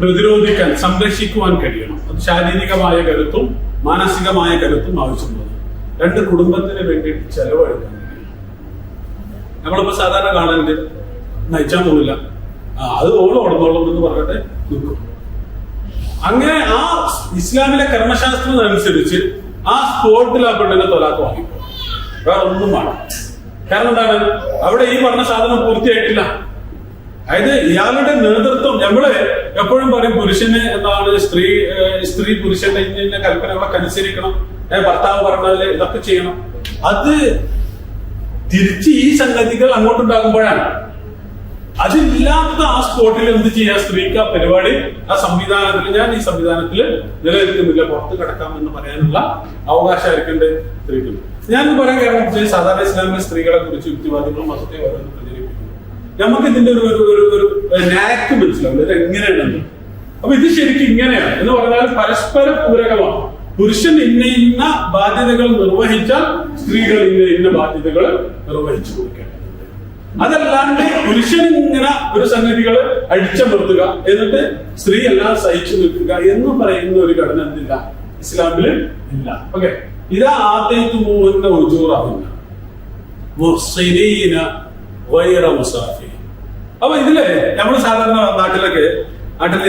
പ്രതിരോധിക്കാൻ, സംരക്ഷിക്കുവാൻ കഴിയണം. അത് ശാരീരികമായ കരുത്തും മാനസികമായ കരുത്തും ആവശ്യമുള്ളത്. രണ്ട് കുടുംബത്തിന് വേണ്ടിയിട്ട് ചെലവഴിക്കാൻ കഴിയണം. നമ്മളിപ്പോ സാധാരണ കാണാനുണ്ട്, നയിച്ചാൻ പോവില്ല, അത് ഓളം ഓടന്നോളം എന്ന് പറഞ്ഞിട്ട് നിൽക്കും. അങ്ങനെ ആ ഇസ്ലാമിലെ കർമ്മശാസ്ത്രം അനുസരിച്ച് ആ സ്പോട്ടിൽ ആ പെണ്ണിനെ തൊലാക്ക് വാങ്ങിപ്പോ, വേറെ ഒന്നും വേണം. കാരണം എന്താണ്, അവിടെ ഈ പറഞ്ഞ സാധനം പൂർത്തിയായിട്ടില്ല. അതായത് ഇയാളുടെ നേതൃത്വം, നമ്മള് എപ്പോഴും പറയും പുരുഷന് എന്താണ് സ്ത്രീ പുരുഷന്റെ ഇന്ന കൽപ്പനകളൊക്കെ അനുസരിക്കണം, ഭർത്താവ് പറഞ്ഞാല് ഇതൊക്കെ ചെയ്യണം. അത് തിരിച്ച് ഈ സംഗതികൾ അങ്ങോട്ടുണ്ടാകുമ്പോഴാണ് അതില്ലാത്ത ആ സ്പോട്ടിൽ എന്ത് ചെയ്യാ, സ്ത്രീക്ക് ആ പരിപാടി ആ സംവിധാനത്തിൽ, ഞാൻ ഈ സംവിധാനത്തിൽ നിലനിൽക്കുന്നില്ല, പുറത്ത് കിടക്കാം എന്ന് പറയാനുള്ള അവകാശമായിരിക്കേണ്ടത് സ്ത്രീക്ക്. ഞാൻ പറയാൻ കാരണം സാധാരണ ഇസ്ലാമിക സ്ത്രീകളെ കുറിച്ച് യുക്തിവാദികളും മതത്തെ ഓരോന്ന് പ്രചരിപ്പിക്കുന്നു. നമുക്ക് ഇതിന്റെ ഒരു നാക്ക് മനസ്സിലാവില്ല, ഇത് എങ്ങനെയാണെന്ന്. അപ്പൊ ഇത് ശരിക്കും ഇങ്ങനെയാണ് എന്ന് പറഞ്ഞാൽ പരസ്പര പൂരകമാണ്. പുരുഷൻ ഇന്ന ബാധ്യതകൾ നിർവഹിച്ചാൽ സ്ത്രീകൾ ഇന്ന ബാധ്യതകൾ നിർവഹിച്ചു കൊടുക്കേണ്ടതുണ്ട്. അതല്ലാണ്ട് പുരുഷൻ ഇങ്ങനെ ഒരു സംഗതികൾ അടിച്ചമർത്തുക എന്നിട്ട് സ്ത്രീ എല്ലാം സഹിച്ചു നിൽക്കുക എന്ന് പറയുന്ന ഒരു ഘടന എന്തില്ല, ഇസ്ലാമില് ഇല്ല. ഓക്കെ, ഇതാ ആതൈതുമൂഹുന്ന ഉജൂറഹുന്ന മുഹ്സിനീന ഗൈറ മുസാഫിരീൻ. അപ്പൊ ഇതില് നമ്മൾ സാധാരണ നാട്ടിൽ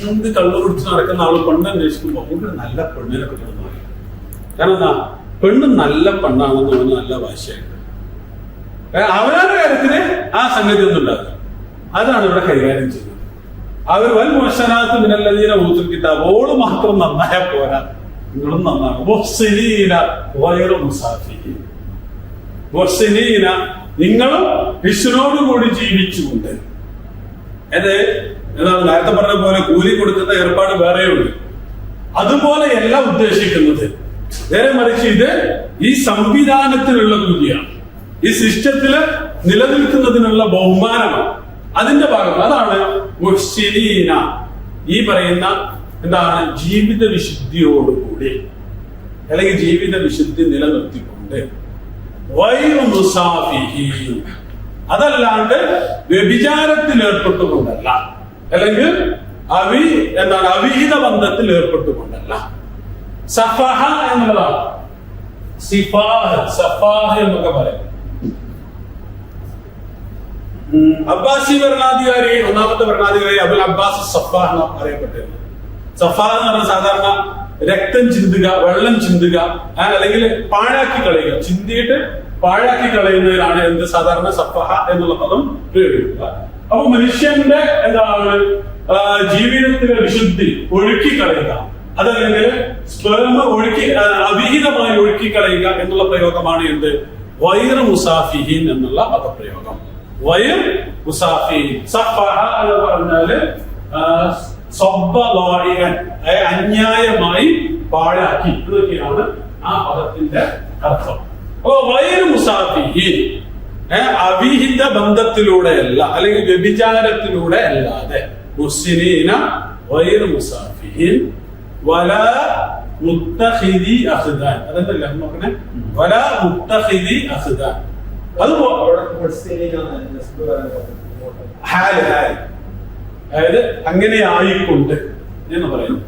എന്ത് കള്ളു കുടിച്ച് നടക്കുന്ന ആള് പെണ്ണ് അന്വേഷിക്കുമ്പോൾ നമുക്ക് നല്ല പെണ്ണിനെ കിട്ടുന്ന. കാരണം എന്താ, പെണ്ണ് നല്ല പെണ്ണാണെന്ന് അവന് നല്ല ഭാഷയായിട്ട് അവരുടെ കാര്യത്തിന് ആ സംഗതി ഒന്നും ഉണ്ടാകും. അതാണ് ഇവിടെ കൈകാര്യം ചെയ്യുന്നത്. അവർ വൻ മോശനാത്ത് മിനല്ലദീന ഊതുൽ കിതാബ്, ഓള് മാത്രം നന്നായാൽ പോരാ, നിങ്ങളും നന്നാകും. മുഹ്സിനീന ഗൈറു മുസാഫിഹീൻ, മുഹ്സിനീന നിങ്ങളും വിഷ്ണുവോടുകൂടി ജീവിച്ചുകൊണ്ട്. എന്താണ് നേരത്തെ പറഞ്ഞ പോലെ കൂലി കൊടുക്കുന്ന ഏർപ്പാട് വേറെയുണ്ട്. അതുപോലെയല്ല ഉദ്ദേശിക്കുന്നത്. നേരെ മറിച്ച് ഇത് ഈ സംവിധാനത്തിലുള്ള കൂലിയാണ്, ഈ സിസ്റ്റത്തില് നിലനിൽക്കുന്നതിനുള്ള ബഹുമാനമാണ്, അതിന്റെ ഭാഗം. അതാണ് മുഹ്സിനീന, ഈ പറയുന്ന എന്താണ് ജീവിത വിശുദ്ധിയോടുകൂടി അല്ലെങ്കിൽ ജീവിത വിശുദ്ധി നിലനിർത്തിക്കൊണ്ട്. ഗൈറു മുസാഫിഹീൻ, അതല്ലാണ്ട് വ്യഭിചാരത്തിൽ ഏർപ്പെട്ടുകൊണ്ടല്ല, അല്ലെങ്കിൽ അവിഹിത ബന്ധത്തിൽ ഏർപ്പെട്ടുകൊണ്ടല്ല. സഫഹ എന്നുള്ളതാണ് സിഫാഹ്, സഫാഹ് എന്നൊക്കെ പറയും. അബ്ബാസി ഭരണാധികാരി, ഒന്നാമത്തെ ഭരണാധികാരി അബുൽ അബ്ബാസ് സഫാഹ് എന്ന് അറിയപ്പെട്ടിരുന്നു. സഫാഹ് എന്ന് പറഞ്ഞാൽ സാധാരണ രക്തം ചിന്തുക, വെള്ളം ചിന്തുക, അല്ലെങ്കിൽ പാഴാക്കി കളയുക, ചിന്തിയിട്ട് പാഴാക്കി കളയുന്നതിനാണ് എന്ത് സാധാരണ സഫഹ എന്നുള്ള പദം പ്രയോഗിക്കുക. അപ്പൊ മനുഷ്യന്റെ എന്താണ് ജീവിതത്തിലെ വിശുദ്ധി ഒഴുക്കി കളയുക, അതല്ലെങ്കിൽ സ്പേമ അവിഹിതമായി ഒഴുക്കി കളയുക എന്നുള്ള പ്രയോഗമാണ് എന്ത് ഗൈറു മുസാഫിഹീൻ എന്നുള്ള പദപ്രയോഗം. ഗൈറു മുസാഫിഹീൻ, സഫഹ എന്ന് പറഞ്ഞാല് അന്യായമായി പാഴാക്കി എന്നൊക്കെയാണ് ആ പദത്തിന്റെ അർത്ഥം. അപ്പൊ ഗൈറു മുസാഫിഹീൻ അവിഹിത ബന്ധത്തിലൂടെയല്ല, അല്ലെങ്കിൽ വ്യഭിചാരത്തിലൂടെ അല്ലാതെ. മുഹ്സിനീന ഗൈറു മുസാഫിഹീൻ വലാ മുത്തഖിദി അഖ്ദാൻ, അതെന്തല്ല നോക്കണേ, വലാ മുത്തഖിദി അഖ്ദാൻ. അത് അതായത് അങ്ങനെ ആയിക്കൊണ്ട് എന്ന് പറയുന്നു.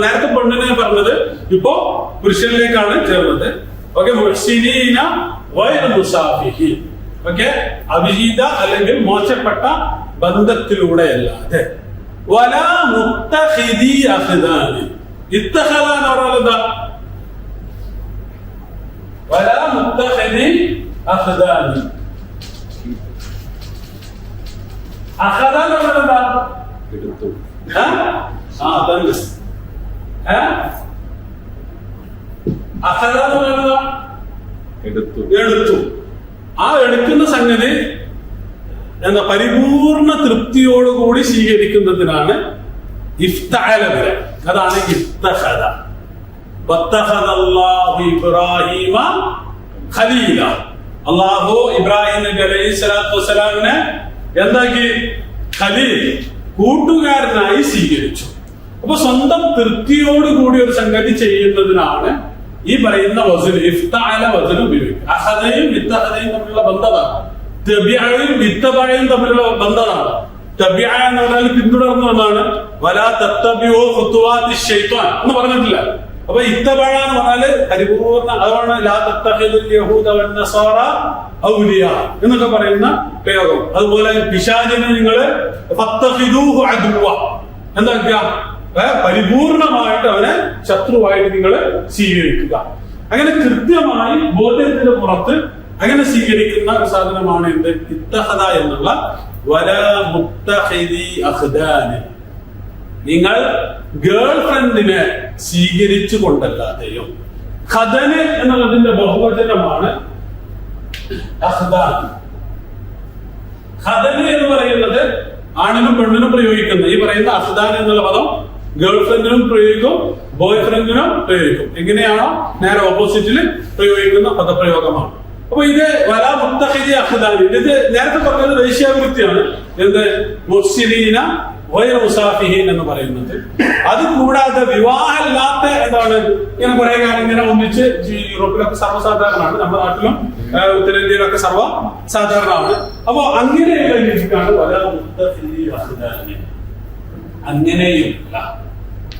നേരത്തെ പെണ്ണിനെ പറഞ്ഞത് ഇപ്പോ പുരുഷനിലേക്കാണ് ചേർന്നത്. ഓക്കെ, മുഹ്സിനീന ഗൈറു മുസാഫിഹീൻ. ഓക്കെ, അവിഹിത അല്ലെങ്കിൽ മോശപ്പെട്ട ബന്ധത്തിലൂടെ അല്ലാതെ. വലാ മുത്തഖിദി അഖ്ദാൻ, ഇത്തഖദ എന്ന് പറഞ്ഞാൽ എന്താ? വലാ മുത്തഖിദി അഖ്ദാൻ, അഖദ എന്ന് പറഞ്ഞാൽ എന്താ? എടുത്തു. അഖദ എന്ന് പറഞ്ഞാൽ എടുത്തു. ആ എടുക്കുന്ന സംഗതി എന്താ പരിപൂർണ തൃപ്തിയോടുകൂടി സ്വീകരിക്കുന്നതിനാണ് ഇഫ്തഅല വരെ. അതാണ് ഇത്തഖദ. വത്തഖദല്ലാഹു ഇബ്രാഹീമ ഖലീല, അല്ലാഹു ഇബ്രാഹിം നബി അലൈഹി സ്വലാത്തു വസ്സലാമിനെ എന്താക്കി? ഖലീൽ, കൂട്ടുകാരനായി സ്വീകരിച്ചു. അപ്പൊ സ്വന്തം തൃപ്തിയോടുകൂടി ഒരു സംഗതി ചെയ്യുന്നതിനാണ് ഈ പറയുന്ന വസ്ൽ, ഇഫ്തഅല വസ്ൽ ഉപയോഗിക്കുക. അഖദയും ഇത്തഖദയും തമ്മിലുള്ള ബന്ധമാണ്. തബിഅയും ഇത്തബഅയും തമ്മിലുള്ള ബന്ധമാണ്. തബിഅ എന്ന് പറഞ്ഞാൽ പിന്തുടർന്നു എന്നാണ്. വലാ തത്തബിഉ ഖുതുവാതി ശൈത്വാൻ എന്ന് പറഞ്ഞിട്ടില്ല. അപ്പൊ ഇത്തബഅ എന്ന് പറഞ്ഞാല് പരിപൂർണ്ണ, അതാണ് ലാ തത്തഖിദുൽ യഹൂദ വന്നസാറ ഔലിയ എന്നൊക്കെ പറയുന്ന പ്രയോഗം. അതുപോലെ പിശാചിനെ നിങ്ങള് ഫത്തഖിദൂഹു അദുവ എന്താക്കുക? പരിപൂർണമായിട്ട് അവനെ ശത്രുവായിട്ട് നിങ്ങൾ സ്വീകരിക്കുക. അങ്ങനെ കൃത്യമായി ബോധ്യത്തിന്റെ പുറത്ത് അങ്ങനെ സ്വീകരിക്കുന്ന ഒരു സാധനമാണ് എന്ത്? ഇത്തഖദ എന്നുള്ള വലാ മുത്തഖിദി അഖ്ദാൻ. നിങ്ങൾ ഗേൾ ഫ്രണ്ടിനെ സ്വീകരിച്ചു കൊണ്ടല്ലാതെയും. ഖദന് എന്നുള്ളതിന്റെ ബഹുവചനമാണ് അഖ്ദാൻ. ഖദന് എന്ന് പറയുന്നത് ആണിനും പെണ്ണിനും പ്രയോഗിക്കുന്ന ഈ പറയുന്ന അഖ്ദാൻ എന്നുള്ള പദം ഗേൾ ഫ്രണ്ടിനും പ്രയോഗിക്കും, ബോയ് ഫ്രണ്ടിനും പ്രയോഗിക്കും. എങ്ങനെയാണോ നേരെ ഓപ്പോസിറ്റിൽ പ്രയോഗിക്കുന്ന പദപ്രയോഗമാണ്. അപ്പൊ ഇത് വലാ മുത്തഖിദി അഖ്ദാൻ, ഇത് നേരത്തെ പറഞ്ഞത് വേശ്യാവൃത്തിയാണ്. എന്ത്? മുഹ്സിനീന ഗൈറു മുസാഫിഹീൻ എന്ന് പറയുന്നത്. അത് കൂടാതെ വിവാഹമില്ലാത്ത എന്താണ് ഇങ്ങനെ കുറെ കാലം ഇങ്ങനെ ഒന്നിച്ച് യൂറോപ്പിലൊക്കെ സർവ്വസാധാരണമാണ്, നമ്മുടെ നാട്ടിലും ഉത്തരേന്ത്യയിലൊക്കെ സർവ്വസാധാരണമാണ്. അപ്പൊ അങ്ങനെയുള്ള രീതിക്കാണ് വലാ മുത്തഖിദി അഖ്ദാൻ. അങ്ങനെയുമില്ല.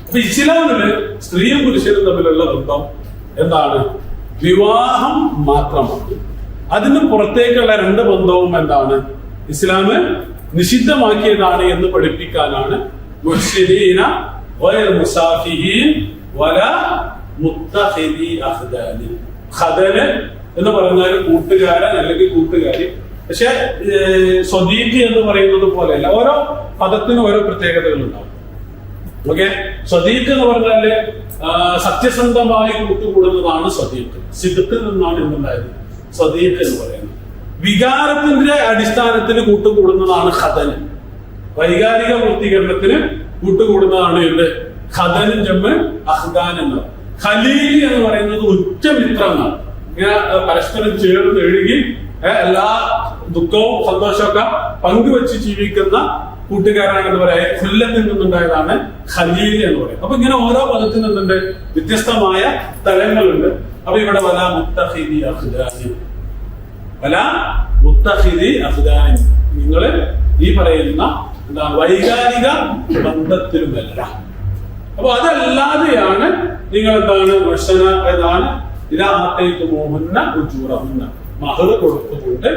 അപ്പൊ ഇസ്ലാമില് സ്ത്രീയും പുരുഷനും തമ്മിലുള്ള ബന്ധം എന്താണ്? വിവാഹം മാത്രമാണ്. അതിന് പുറത്തേക്കുള്ള രണ്ട് ബന്ധവും എന്താണ്? ഇസ്ലാമ് നിഷിദ്ധമാക്കിയതാണ് എന്ന് പഠിപ്പിക്കാനാണ് മുഹ്സിനീന ഗൈറു മുസാഫിഹീൻ വലാ മുത്തഖിദി അഖ്ദാൻ. ഖദന് എന്ന് പറഞ്ഞാൽ കൂട്ടുകാരൻ അല്ലെങ്കിൽ കൂട്ടുകാരി. പക്ഷെ സ്വദീഖ് എന്ന് പറയുന്നത് പോലെയല്ല, ഓരോ പദത്തിനും ഓരോ പ്രത്യേകതകൾ ഉണ്ടാവും. ഓക്കെ, സ്വദീഖ് എന്ന് പറഞ്ഞാല് സത്യസന്ധമായി കൂട്ടുകൂടുന്നതാണ് സ്വദീഖ്. സിദ്ഖിൽ നിന്നാണ് എന്തുണ്ടായത് സ്വദീഖ് എന്ന് പറയുന്നത്. വികാരത്തിന്റെ അടിസ്ഥാനത്തിൽ കൂട്ടുകൂടുന്നതാണ് ഖദന്. വൈകാരിക പൂർത്തീകരണത്തിന് കൂട്ടുകൂടുന്നതാണ് എന്ത് ഖദനും ജമ്മ് അഹ്ദാൻ എന്ന്. ഖലീൽ എന്ന് പറയുന്നത് ഉച്ചമിത്രങ്ങളാണ്. ഇങ്ങനെ പരസ്പരം ചേർന്ന് എഴുകി എല്ലാ ദുഃഖവും സന്തോഷമൊക്കെ പങ്കുവെച്ച് ജീവിക്കുന്ന കൂട്ടുകാരാണെന്ന് പറയാം. ഖുല്ലത്തിൽ നിന്നുണ്ടായതാണ് ഖലീൽ എന്ന് പറയുന്നത്. അപ്പൊ ഇങ്ങനെ ഓരോ പദത്തിൽ നിന്നുണ്ട് വ്യത്യസ്തമായ തലങ്ങളുണ്ട്. അപ്പൊ ഇവിടെ വല മുത്തഖിദി അഖ്ദാനി, വല മുത്തഖിദി അഖ്ദാനി, നിങ്ങൾ ഈ പറയുന്ന എന്താണ് വൈകാരിക ബന്ധത്തിലുമല്ല. അപ്പൊ അതല്ലാതെയാണ് നിങ്ങൾ എന്താണ് വശന ഏതാണ് ഇലാഹത്തേക്കുമോഹന്ന ഉജൂറഹുന്ന, മഹർ കൊടുത്തുകൊണ്ട്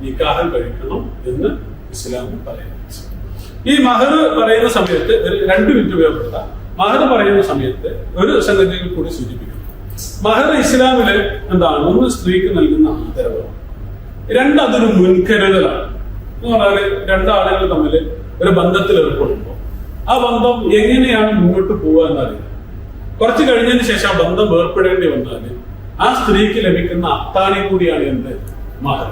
നിക്കാഹ് കഴിക്കണം എന്ന് ഇസ്ലാം പറയുന്നു. ഈ മഹർ പറയുന്ന സമയത്ത് രണ്ട് മിനിറ്റ് ഉപയോഗപ്പെടുത്താം. മഹർ പറയുന്ന സമയത്ത് ഒരു സംഗതിയിൽ കൂടി സൂചിപ്പിക്കുന്നു. മഹർ ഇസ്ലാമില് എന്താണ് ഒന്ന് സ്ത്രീക്ക് നൽകുന്ന ആദരവാണ്, രണ്ട് അതൊരു മുൻകരുതലാണ്. എന്ന് പറഞ്ഞാല് രണ്ടാളുകൾ തമ്മിൽ ഒരു ബന്ധത്തിൽ ഏർപ്പെടുമ്പോൾ ആ ബന്ധം എങ്ങനെയാണ് മുന്നോട്ട് പോവുക എന്നറിയില്ല. കുറച്ച് കഴിഞ്ഞതിന് ശേഷം ആ ബന്ധം ഏർപ്പെടേണ്ടി വന്നാൽ ആ സ്ത്രീക്ക് ലഭിക്കുന്ന അത്താണി കൂടിയാണ് എന്ത് മഹർ.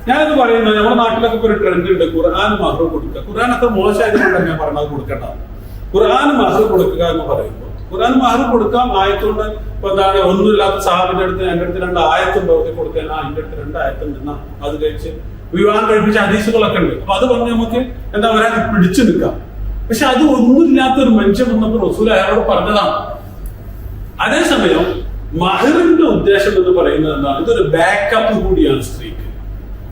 ഞാനത് പറയുന്നത് നമ്മുടെ നാട്ടിലൊക്കെ ഒരു ട്രെൻഡ് ഉണ്ട്, ഖുർആൻ മഹർ കൊടുക്കുക. ഖുർആൻ അത്ര മോശമായതുകൊണ്ടാണ് ഞാൻ പറഞ്ഞത് കൊടുക്കണ്ട. ഖുർആൻ മഹർ കൊടുക്കുക എന്ന് പറയുമ്പോൾ ഖുർആൻ മഹർ കൊടുക്കാം. ആയത്തുകൊണ്ട് ഇപ്പൊ എന്താണ് ഒന്നുമില്ലാത്ത സാഹിബിന്റെ അടുത്ത് എന്റെ അടുത്ത് 2 ആയത്തുണ്ടോ കൊടുക്കാൻ, എന്റെ അടുത്ത് 2 ആയത്തുണ്ടെന്ന അത് കഴിച്ച് വിവാഹം കഴിപ്പിച്ച ഹദീസുകളൊക്കെ ഉണ്ട്. അപ്പൊ അത് പറഞ്ഞ് നമുക്ക് എന്താ പറയാ പിടിച്ചു നിൽക്കാം. പക്ഷെ അത് ഒന്നുമില്ലാത്ത ഒരു മനുഷ്യൻ വന്നപ്പോൾ റസൂൽ അയാളോട് പറഞ്ഞതാണ്. അതേസമയം മഹറിന്റെ ഉദ്ദേശം എന്ന് പറയുന്നത് എന്താണ്, ഇതൊരു ബാക്കപ്പ് കൂടിയാണ് സ്ത്രീക്ക്.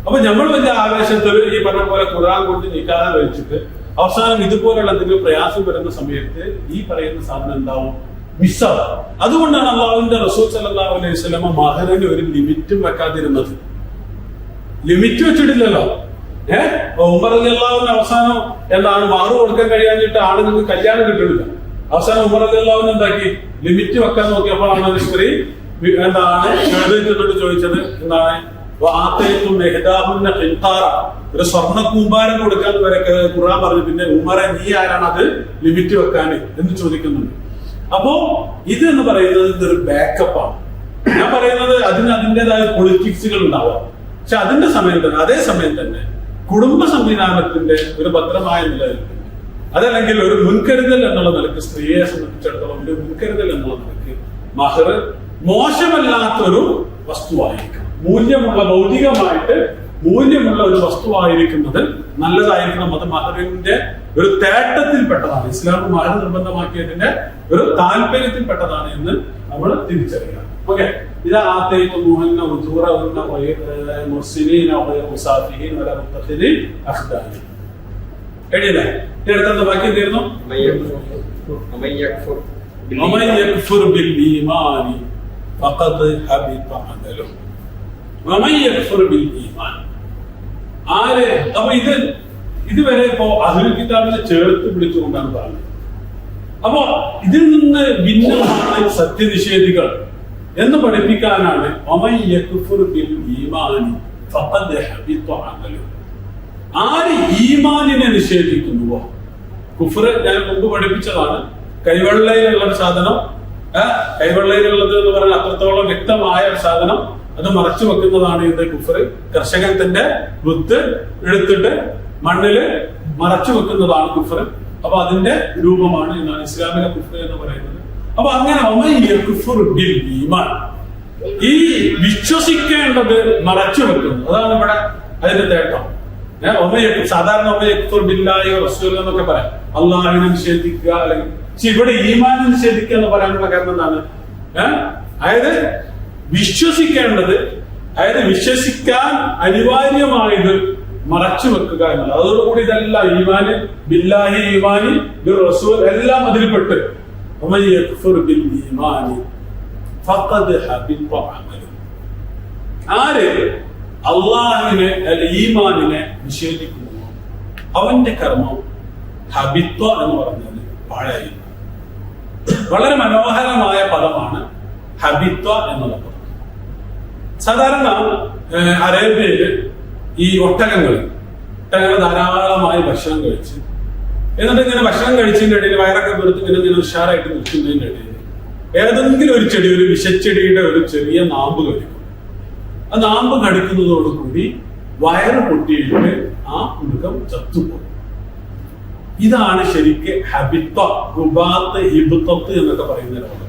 അപ്പൊ നമ്മൾ വലിയ ആവേശത്തിൽ ഈ പറഞ്ഞ പോലെ ഖുർആൻ കൊണ്ട് നിക്കാഹ് കഴിച്ചിട്ട് അവസാനം ഇതുപോലുള്ള എന്തെങ്കിലും പ്രയാസം വരുന്ന സമയത്ത് ഈ പറയുന്ന സാധനം എന്താവും, മിസ്സാവും. അതുകൊണ്ടാണ് അള്ളാഹുവിന്റെ റസൂൽ സല്ലല്ലാഹു അലൈഹി വസല്ലം മഹറിന് ഒരു ലിമിറ്റും വെക്കാതിരുന്നത്. ലിമിറ്റ് വെച്ചിട്ടില്ലല്ലോ. ഉമർ റളിയല്ലാഹു അൻഹു അവസാനം എന്താണ് മഹർ കൊടുക്കാൻ കഴിയാഞ്ഞിട്ട് ആളുകൾക്ക് കല്യാണം കിട്ടുന്നില്ല. അവസാനം ഉമർ റളിയല്ലാഹു അൻഹു എന്താക്കി, ലിമിറ്റ് വെക്കാൻ നോക്കിയപ്പോഴാണ് ഒരു സ്ത്രീ എന്താണ് എഴുന്നേറ്റ് ചോദിച്ചത്, എന്താണ് ഒരു സ്വർണ്ണ കൂമ്പാരം കൊടുക്കാൻ വരെ ഖുർആൻ പറഞ്ഞു. പിന്നെ ഉമറെ നീ ആരാണ് അത് ലിമിറ്റ് വെക്കാൻ എന്ന് ചോദിക്കുന്നുണ്ട്. അപ്പോ ഇത് എന്ന് പറയുന്നത് ഇതൊരു ബാക്കപ്പാണ്. ഞാൻ പറയുന്നത് അതിന് അതിൻ്റെതായ പൊളിറ്റിക്സുകൾ ഉണ്ടാവാം. പക്ഷെ അതിന്റെ സമയം തന്നെ അതേ സമയം തന്നെ കുടുംബ സംവിധാനത്തിന്റെ ഒരു ഭദ്രമായ നിലനിൽപ്പ്, അതല്ലെങ്കിൽ ഒരു മുൻകരുതൽ എന്നുള്ള നിലക്ക് സ്ത്രീയെ സംബന്ധിച്ചിടത്തോളം ഒരു മുൻകരുതൽ എന്നുള്ള നിലക്ക് മഹർ മോശമല്ലാത്തൊരു വസ്തുവായിരിക്കും. മൂല്യമുള്ള ഭൗതികമായിട്ട് മൂല്യമുള്ള ഒരു വസ്തുവായിരിക്കുന്നത് നല്ലതായിരിക്കണം. അത് മഹറിന്റെ ഒരു തേട്ടത്തിൽപ്പെട്ടതാണ്. ഇസ്ലാം മഹർ നിർബന്ധമാക്കിയതിന്റെ ഒരു താല്പര്യത്തിൽപ്പെട്ടതാണ് എന്ന് നമ്മൾ തിരിച്ചറിയണം. ഓക്കെ, ഇതാ ആതൈതുമൂഹുന്ന ഉജൂറഹുന്ന മുഹ്സിനീന ഗൈറ മുസാഫിഹീൻ വലാ മുത്തഖിദി അഖ്ദാനി. എഴുതില്ലേ? അടുത്ത ബാക്കി എന്തായിരുന്നു? വമൻ യക്ഫുർ ബിൽ ഈമാനി ഫഖദ് ഹബിത അമലുഹു. വമൻ യക്ഫുർ ബിൽ ഈമാൻ, ആര്? അപ്പൊ ഇതുവരെ ഇപ്പോ അഹ്ലുൽ കിതാബിനെ ചേർത്ത് പിടിച്ചുകൊണ്ടാണ് പറഞ്ഞത്. അപ്പോ ഇതിൽ നിന്ന് ഭിന്നമാണ് സത്യനിഷേധികൾ എന്ന് പഠിപ്പിക്കാനാണ് വമൻ യക്ഫുർ ബിൽ ഈമാനി ഫഖദ് ഹബിത അമലുഹു. ആര് ഈമാനിനെ നിഷേധിക്കുന്നുവോ, കുഫ്ർ ഞാൻ മുമ്പ് പഠിപ്പിച്ചതാണ്. കൈവെള്ളയിലുള്ള ഒരു സാധനം, കൈവെള്ളയിലുള്ളത് എന്ന് പറഞ്ഞാൽ അത്രത്തോളം വ്യക്തമായ ഒരു സാധനം, അത് മറച്ചു വെക്കുന്നതാണ് ഇത് കുഫ്ർ. കർഷകൻ തന്റെ വിത്ത് എടുത്തിട്ട് മണ്ണില് മറച്ചു വെക്കുന്നതാണ് കുഫ്ർ. അപ്പൊ അതിന്റെ രൂപമാണ് എന്നാണ് ഇസ്ലാമിലെ കുഫ്ർ എന്ന് പറയുന്നത്. അപ്പൊ അങ്ങനെ ഈമാൻ, ഈ വിശ്വസിക്കേണ്ടത് മറച്ചു വെക്കുന്നു, അതാണ് ഇവിടെ അതിന്റെ തേട്ടം. സാധാരണ ബില്ലാഹി റസൂൽ എന്നൊക്കെ പറയാം, അള്ളാഹിനെ നിഷേധിക്കുക അല്ലെങ്കിൽ. പക്ഷെ ഇവിടെ ഈമാനെ നിഷേധിക്കുക എന്ന് പറയാനുള്ള കാരണം എന്താണ്? അതായത് വിശ്വസിക്കേണ്ടത്, അതായത് വിശ്വസിക്കാൻ അനിവാര്യമായത് മറച്ചു വെക്കുക എന്നുള്ളത്. അതോടുകൂടി ഇതെല്ലാം ഈമാന് ബില്ലാഹി, ഈമാനി ബിർ റസൂൽ എല്ലാം അതിൽപ്പെട്ട് ആര് അള്ളാഹിനെ അല്ലെ ഈമാനിനെ നിഷേധിക്കുന്നു അവന്റെ കർമ്മം ഹബിത്വ എന്ന് പറഞ്ഞാൽ പാഴായി. വളരെ മനോഹരമായ പദമാണ് ഹബിത്വ എന്നുള്ള പദം. സാധാരണ അറേബ്യയില് ഈ ഒട്ടകങ്ങൾ ധാരാളമായി ഭക്ഷണം കഴിച്ച് എന്നിട്ട് ഇങ്ങനെ ഭക്ഷണം കഴിച്ചതിന്റെ ഇടയിൽ വയറൊക്കെ വെറുത്ത് ഇങ്ങനെ ഉഷാറായിട്ട് നിൽക്കുന്നതിന്റെ ഇടയിൽ ഏതെങ്കിലും ഒരു ചെടി, ഒരു വിഷച്ചെടിയുടെ ഒരു ചെറിയ നാമ്പ് കടിക്കും. ആ നാമ്പ് കടിക്കുന്നതോടുകൂടി വയറ് പൊട്ടിയിട്ട് ആ മൃഗം ചത്തുപോകും. ഇതാണ് ശരിക്ക് ഹബിത്ത, റുബാത്ത്, ഹിബുത്തത്ത് എന്നൊക്കെ പറയുന്ന രോഗം.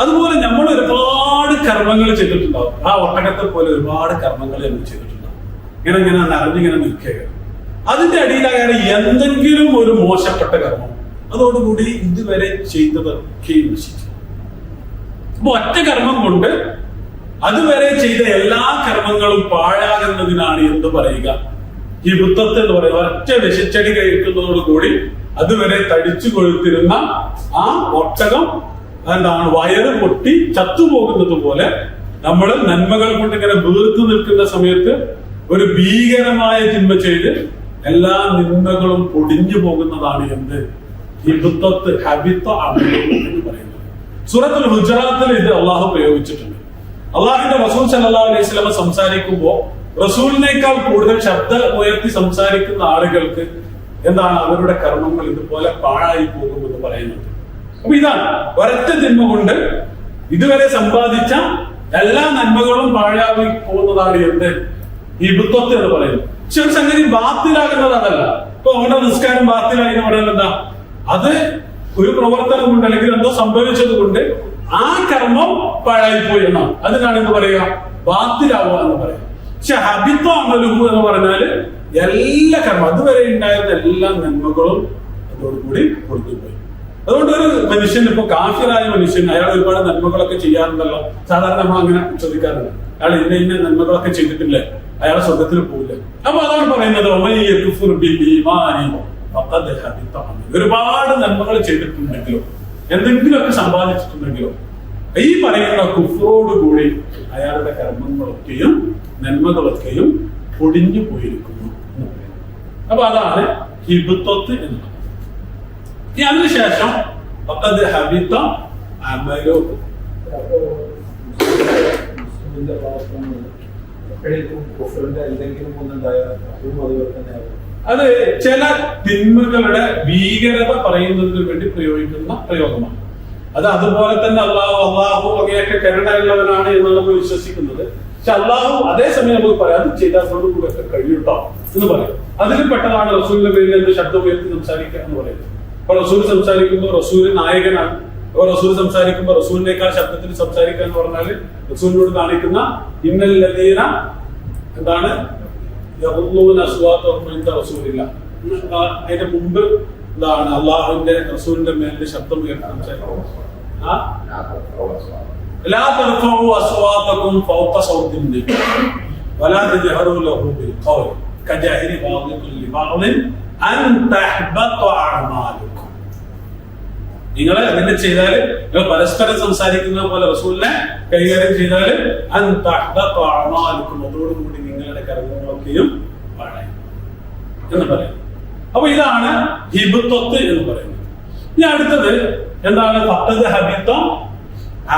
അതുപോലെ നമ്മൾ ഒരുപാട് കർമ്മങ്ങൾ ചെയ്തിട്ടുണ്ടാവും. ആ ഒട്ടകത്തെ പോലെ ഒരുപാട് കർമ്മങ്ങൾ നമ്മൾ ചെയ്തിട്ടുണ്ടാവും. ഇങ്ങനെ നിറഞ്ഞിങ്ങനെ നിൽക്കുക. അതിന്റെ അടിയിലായാലും എന്തെങ്കിലും ഒരു മോശപ്പെട്ട കർമ്മം അതോടുകൂടി ഇതുവരെ ചെയ്തതൊക്കെ നശിച്ചു. അപ്പൊ ഒറ്റ കർമ്മം കൊണ്ട് അതുവരെ ചെയ്ത എല്ലാ കർമ്മങ്ങളും പാഴാകുന്നതിനാണ് എന്ത് പറയുക, ഈ വൃത്തത്തെ എന്ന് പറയുക. ഒറ്റ വിഷച്ചെടി കഴിക്കുന്നതോടുകൂടി അതുവരെ തടിച്ചു കൊഴുത്തിരുന്ന ആ ഒട്ടകം എന്താണ് വയറ് പൊട്ടി ചത്തുപോകുന്നത് പോലെ നമ്മൾ നന്മകൾ കൊണ്ട് ഇങ്ങനെ വീർത്തു നിൽക്കുന്ന സമയത്ത് ഒരു ഭീകരമായ തിന്മ ചെയ്ത് എല്ലാ നിന്മകളും പൊടിഞ്ഞു പോകുന്നതാണ് എന്ത്, ഹിബുത്തത്ത്, ഹബിത്ത അമലു എന്ന് പറയുന്നത്. സൂറത്തുൽ ഹുജറാത്തിൽ ഇത് അള്ളാഹു പ്രയോഗിച്ചിട്ടുണ്ട്. അള്ളാഹുവിന്റെ റസൂൽ സല്ലല്ലാഹു അലൈഹി വസല്ലം സംസാരിക്കുമ്പോൾ റസൂലിനേക്കാൾ കൂടുതൽ ശബ്ദം ഉയർത്തി സംസാരിക്കുന്ന ആളുകൾക്ക് എന്താണ് അവരുടെ കർമ്മങ്ങൾ ഇതുപോലെ പാഴായി പോകുമെന്ന് പറയുന്നുണ്ട്. അപ്പൊ ഇതാണ് ഒരൊറ്റ തിന്മ കൊണ്ട് ഇതുവരെ സമ്പാദിച്ച എല്ലാ നന്മകളും പാഴായി പോകുന്നതാണ് എന്ത്, ഹിബുത്തത്ത് എന്ന് പറയുന്നത്. പക്ഷെ ഒരു സംഗതി ബാത്തിലാകുന്നത് അതല്ല. ഇപ്പൊ അവന്റെ നിസ്കാരം ബാത്തിലായി എന്ന് പറയുന്നത് എന്താ, അത് ഒരു പ്രവർത്തനം കൊണ്ട് അല്ലെങ്കിൽ എന്തോ സംഭവിച്ചത് കൊണ്ട് ആ കർമ്മം പാഴായിപ്പോയി എന്നാണ്. അതിനാണ് എന്ന് പറയുക, ബാത്തിലാവുക എന്ന് പറയുക. പക്ഷെ ഹബിത്ത അമലുഹു എന്ന് പറഞ്ഞാല് എല്ലാ കർമ്മം അതുവരെ ഉണ്ടായിരുന്ന എല്ലാ നന്മകളും അതോടുകൂടി കൊടുത്തുപോയി. അതുകൊണ്ട് ഒരു മനുഷ്യൻ, ഇപ്പൊ കാഫിറായ മനുഷ്യൻ, അയാൾ ഒരുപാട് നന്മകളൊക്കെ ചെയ്യാറുണ്ടല്ലോ. സാധാരണ നമ്മൾ അങ്ങനെ ചോദിക്കാറുണ്ട്, അയാൾ ഇന്ന നന്മകളൊക്കെ ചെയ്തിട്ടില്ലേ, അയാൾ സ്വർഗത്തിൽ പോവില്ല. അപ്പൊ അതാണ് പറയുന്നത്, ഒരുപാട് നന്മകൾ ചെയ്തിട്ടുണ്ടെങ്കിലും എന്തെങ്കിലുമൊക്കെ സമ്പാദിച്ചിട്ടുണ്ടെങ്കിലും ഈ പറയുന്ന കുഫ്രോടുകൂടി അയാളുടെ കർമ്മങ്ങളൊക്കെയും നന്മകളൊക്കെയും പൊടിഞ്ഞു പോയിരിക്കുന്നു. അപ്പൊ അതാണ് ഹിബുത്തത്ത് എന്ന് പറയുന്നത്. അതിനുശേഷം ഹബിത്ത അമലു, അത് ചില തിന്മകളുടെ ഭീകരത പറയുന്നതിന് വേണ്ടി പ്രയോഗിക്കുന്ന പ്രയോഗമാണ്. അത് അതുപോലെ തന്നെ അള്ളാഹു അങ്ങനെയൊക്കെ കരുണയുള്ളവനാണ് എന്നാണ് നമ്മൾ വിശ്വസിക്കുന്നത്. പക്ഷെ അള്ളാഹു അതേസമയം നമുക്ക് പറയാം, അത് ചെയ്താൽ കഴിയൂട്ടോ എന്ന് പറയും. അതിൽ പെട്ടതാണ് റസൂലിന്റെ പേരിൽ എന്ത് ശബ്ദം ഉയർത്തി സംസാരിക്കുക എന്ന് പറയുന്നത്. അപ്പൊ റസൂൽ സംസാരിക്കുമ്പോൾ റസൂൽ നായകനാണ്. അപ്പൊ റസൂൽ സംസാരിക്കുമ്പോൾ റസൂലിനേക്കാൾ ശബ്ദത്തിൽ സംസാരിക്കുക എന്ന് പറഞ്ഞാൽ റസൂലിനോട് കാണിക്കുന്ന ഇന്നല്ലദീന എന്താണ് റസൂലില്ല. അതിന്റെ മുമ്പ് എന്താണ് അള്ളാഹുവിന്റെ റസൂലിന്റെ മേലിന്റെ ശബ്ദം ഉയർത്തി സംസാരിക്കും. لا ترفعوا أصواتكم فوق صوت النبي ولا تجهروا له بالقول كجهر بعضكم لبعض أن تحبط أعمالكم. നിങ്ങൾ അങ്ങനെ ചെയ്താല്, നിങ്ങൾ പരസ്പരം സംസാരിക്കുന്ന പോലെ റസൂലിനെ കൈകാര്യം ചെയ്താല് അൻ തഹ്ബത അഅമാലുക്കും, അതോടുകൂടി നിങ്ങളുടെ കർമ്മങ്ങളൊക്കെയും പാഴായി എന്ന് പറയും. അപ്പൊ ഇതാണ് ഹിബുത്തത്ത് എന്ന് പറയുന്നത്. ഇനി അടുത്തത് എന്താണ്, ഫഖദ് ഹബിത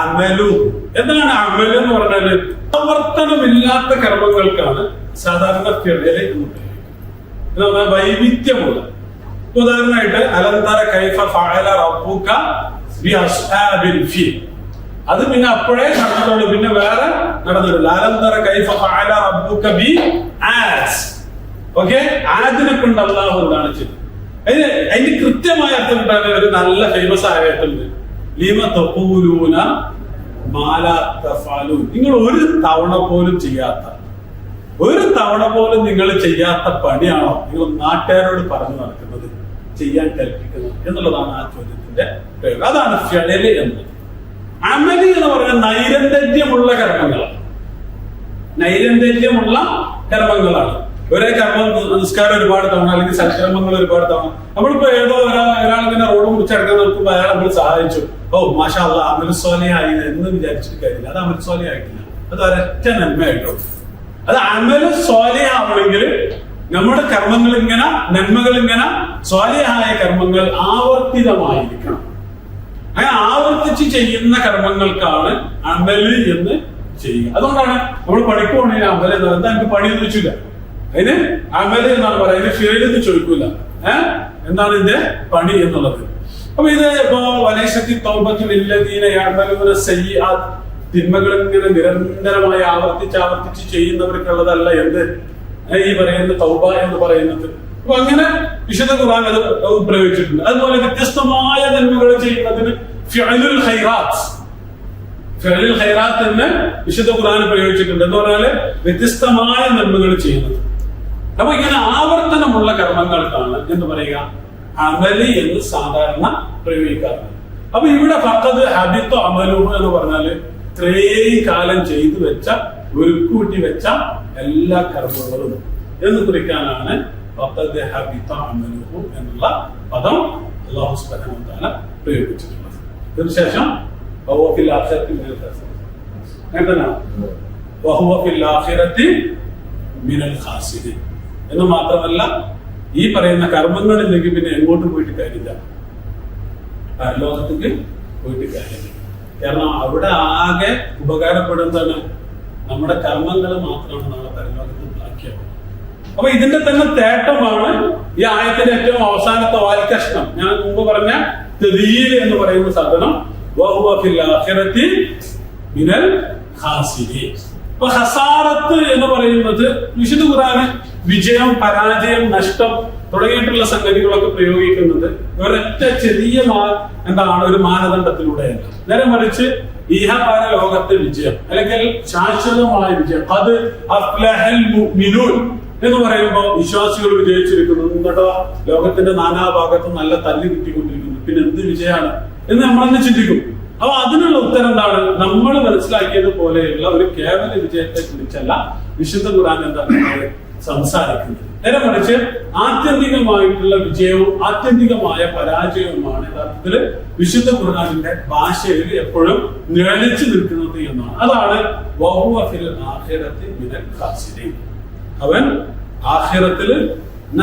അമലു. എന്താണ് അമൽ എന്ന് പറഞ്ഞാല് പ്രവർത്തനമില്ലാത്ത കർമ്മങ്ങൾക്കാണ് സാധാരണ ഫിഅല് എന്ന് പറയുന്നത്. വൈവിധ്യമുള്ള, ഉദാഹരണമായിട്ട് അലന്തര കൈഫ ഫഅല റബ്ബുക ബി അസ്ഹാബിൽ ഫീൽ, അത് പിന്നെ അപ്പോഴേ നടന്നതുള്ളൂ, പിന്നെ വേറെ നടന്നിട്ടില്ല. അലന്തര കൈഫ ഫഅല റബ്ബുക ബി ആസ്, ഓക്കെ, ആദിനെ കൊണ്ട് അല്ലാഹു എന്താണ് ചെയ്തത്. അതിന് കൃത്യമായ അർത്ഥം കിട്ടാൻ ഒരു നല്ല ഫേമസ് ആയിട്ടുണ്ട്, ലിമ തഖൂലൂന മാ ലാ തഫഅലൂൻ. നിങ്ങൾ ഒരു തവണ പോലും ചെയ്യാത്ത, ഒരു തവണ പോലും നിങ്ങൾ ചെയ്യാത്ത പണിയാണോ നിങ്ങൾ നാട്ടുകാരോട് പറഞ്ഞു നടക്കുന്നത്, ചെയ്യാൻ കൽപ്പിക്കുന്നത് എന്നുള്ളതാണ് ആ ചോദ്യത്തിന്റെ പ്രയോഗം. അതാണ് ഫിഅല് എന്നത്. അമലി എന്ന് പറഞ്ഞാൽ നൈരന്തര്യമുള്ള കർമ്മങ്ങളാണ്. നൈരന്തര്യമുള്ള കർമ്മങ്ങളാണ്. ഒരേ കർമ്മം, നിസ്കാരം ഒരുപാട് തവണ, അല്ലെങ്കിൽ സൽക്കർമ്മങ്ങൾ ഒരുപാട് തവണ. നമ്മളിപ്പോ ഏതോ ഒരാളിങ്ങനെ റോഡ് മുറിച്ചടക്കാൻ നോക്കുമ്പോൾ അയാൾ നമ്മൾ സഹായിച്ചു, ഓ മാഷാ അല്ലാഹ് അമൽ സ്വാലിഹായി എന്ന് വിചാരിച്ചിട്ട് കാര്യമില്ല. അത് അമൽ സ്വാലിഹായിട്ടില്ല, അത് ഒരൊറ്റ നന്മയായിട്ടുള്ളൂ. അത് അമൽ സ്വാലിഹാവണമെങ്കിൽ നമ്മുടെ കർമ്മങ്ങൾ ഇങ്ങനെ, നന്മകൾ ഇങ്ങനെ, സ്വാലിഹായ കർമ്മങ്ങൾ ആവർത്തിതമായിരിക്കണം. അങ്ങനെ ആവർത്തിച്ച് ചെയ്യുന്ന കർമ്മങ്ങൾക്കാണ് അമല് എന്ന് ചെയ്യുക. അതുകൊണ്ടാണ് നമ്മൾ പണിക്കുവാണെങ്കിൽ അമൽ എന്ന് പറയുന്നത് എനിക്ക് പണിയൊന്നും വെച്ചില്ല, അതിന് അമൽ എന്നാണ് പറയുന്നത്, അതിന് ഫീൽഡ് ചോദിക്കൂല. എന്താണ് ഇതിന്റെ പണി എന്നുള്ളത്. അപ്പൊ ഇത് ഇപ്പോ വലൈസത്തി തൗബത്തുൽ ലില്ലദീന യഅമലൂന സയ്യിആത്ത്, തിന്മകൾ ഇങ്ങനെ നിരന്തരമായി ആവർത്തിച്ച് ചെയ്യുന്നവർക്കുള്ളതല്ല എന്ത് ഈ പറയുന്ന തൗബ എന്ന് പറയുന്നത്. അപ്പൊ അങ്ങനെ വിശുദ്ധ ഖുർആൻ അത് പ്രയോഗിച്ചിട്ടുണ്ട്. അതുപോലെ വ്യത്യസ്തമായ നന്മകൾ ചെയ്യുന്നതിന് ഫിഅലുൽ ഖൈറാത്ത്, ഫിഅലുൽ ഖൈറാത്ത് എന്ന് വിശുദ്ധ ഖുർആൻ പ്രയോഗിച്ചിട്ടുണ്ട്. എന്ന് പറഞ്ഞാല് വ്യത്യസ്തമായ നന്മകൾ ചെയ്യുന്നത്. അപ്പൊ ഇങ്ങനെ ആവർത്തനമുള്ള കർമ്മങ്ങൾക്കാണ് എന്ന് പറയുക അമലി എന്ന് സാധാരണ പ്രയോഗിക്കാറുണ്ട്. അപ്പൊ ഇവിടെ ഫഖദ് ഹബിത്ത അമലുഹു എന്ന് പറഞ്ഞാല് ഇത്രയും കാലം ചെയ്തു വെച്ച ഒരുക്കൂട്ടി വെച്ച എല്ലാ കർമ്മങ്ങളും എന്ന് കുറിക്കാനാണ് ഫഖദ് ഹബിത്ത അമലുഹു എന്നുള്ള പദം അല്ലാഹു സുബ്ഹാനഹു വ തആല പ്രയോഗിച്ചിട്ടുള്ളത്. ഇതിനുശേഷം വഹുവ ഫിൽ ആഖിറതി മിനൽ ഖാസിരീൻ എന്ന് മാത്രമല്ല, ഈ പറയുന്ന കർമ്മങ്ങളില്ലെങ്കിൽ പിന്നെ എങ്ങോട്ട് പോയിട്ട് കാര്യമില്ല, പരലോകത്തേക്ക് പോയിട്ട് കാര്യമില്ല. കാരണം അവിടെ ആകെ ഉപകാരപ്പെടുന്നതാണ് നമ്മുടെ കർമ്മങ്ങൾ മാത്രമാണ് നാളെ പരലോകത്ത് ബാക്കിയാവുന്നത്. അപ്പൊ ഇതിന്റെ തന്നെ തേട്ടമാണ് ഈ ആയത്തിന്റെ ഏറ്റവും അവസാനത്തെ വാൽക്കഷ്ണം. ഞാൻ മുമ്പ് പറഞ്ഞ തദീൽ എന്ന് പറയുന്ന സാധനം വഹുവ ഫിൽ ആഖിറതി മിനൽ ഖാസിരീൻ. അപ്പൊ ഹസാറത്ത് എന്ന് പറയുന്നത് വിശുദ്ധ ഖുർആന് വിജയം, പരാജയം, നഷ്ടം തുടങ്ങിയിട്ടുള്ള സംഗതികളൊക്കെ പ്രയോഗിക്കുന്നത് ഒരൊറ്റ ചെറിയ ഒരു മാനദണ്ഡത്തിലൂടെയല്ല. നേരെ മറിച്ച് ഈഹപര ലോകത്തെ വിജയം അല്ലെങ്കിൽ ശാശ്വതമായ വിജയം, അത് അഫ്ലഹൽ മുഅ്മിനൂൻ എന്ന് പറയുമ്പോൾ വിശ്വാസികൾ വിജയിച്ചിരിക്കുന്നു. എന്നിട്ടോ ലോകത്തിന്റെ നാനാഭാഗത്തും നല്ല തല്ലി കിട്ടിക്കൊണ്ടിരിക്കുന്നു, പിന്നെ എന്ത് വിജയമാണ് എന്ന് നമ്മളെന്ന് ചിന്തിക്കും. അപ്പൊ അതിനുള്ള ഉത്തരം എന്താണ്? നമ്മൾ മനസ്സിലാക്കിയത് പോലെയുള്ള ഒരു കേവല വിജയത്തെ കുറിച്ചല്ല വിശുദ്ധ ഖുർആൻ എന്താണ് സംസാരിക്കുന്നത്. നേരെ മറിച്ച് ആത്യന്തികമായിട്ടുള്ള വിജയവും ആത്യന്തികമായ പരാജയവുമാണ് യഥാർത്ഥത്തില് വിശുദ്ധ ഖുർആനിന്റെ ഭാഷയിൽ എപ്പോഴും നിഴലിച്ചു നിൽക്കുന്നത് എന്നാണ്. അതാണ് വഹുവ ഫിൽ ആഖിറതി മിനൽ ഖാസിരീൻ, അവൻ ആഖിറത്തില്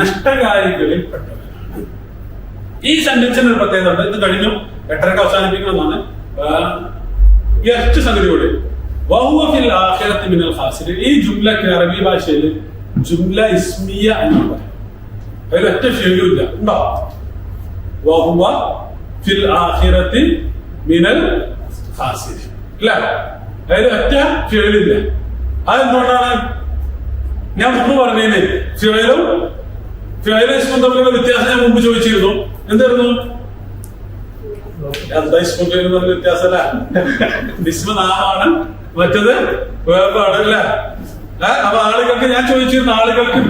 നഷ്ടകാരികളിൽ പെട്ടവനാണ്. ഈ സെന്റൻസിന് ഒരു പ്രത്യേകത ഉണ്ട്. ഇത് കഴിഞ്ഞു 8:30 അവസാനിപ്പിക്കണമെന്നാണ് ഈ ഒറ്റ സംഗതിയോട്. വഹുവ ഫിൽ ആഖിറതി മിനൽ ഖാസിരീൻ, ഈ ജുംലക്ക് അറബി ഭാഷയിൽ ജുംല ഇസ്മിയ എന്നാണ് പറയുന്നത്. അതിൽ ഒറ്റ ഫിഅലില്ല, ഉണ്ടോ? വഹുവ ഫിൽ ആഖിറതി മിനൽ ഖാസിരീൻ, ഇല്ല, അതിൽ ഒറ്റ ഫിഅലില്ല. അതെന്തുകൊണ്ടാണ്? ഞാൻ മുമ്പ് പറഞ്ഞേനെ ഫിഅലും ഇസ്മും തമ്മിലുള്ള വ്യത്യാസം ഞാൻ മുമ്പ് ചോദിച്ചിരുന്നു. എന്തായിരുന്നു? എന്താ ഇസ്മും ഫിഅലും തമ്മിൽ വ്യത്യാസമല്ല, ഇസ്മ നാമാണ്, മറ്റത് വേർബാണ്, അല്ലേ? അപ്പൊ ആളുകൾക്ക് ഞാൻ ചോദിച്ചിരുന്ന ആളുകൾക്ക്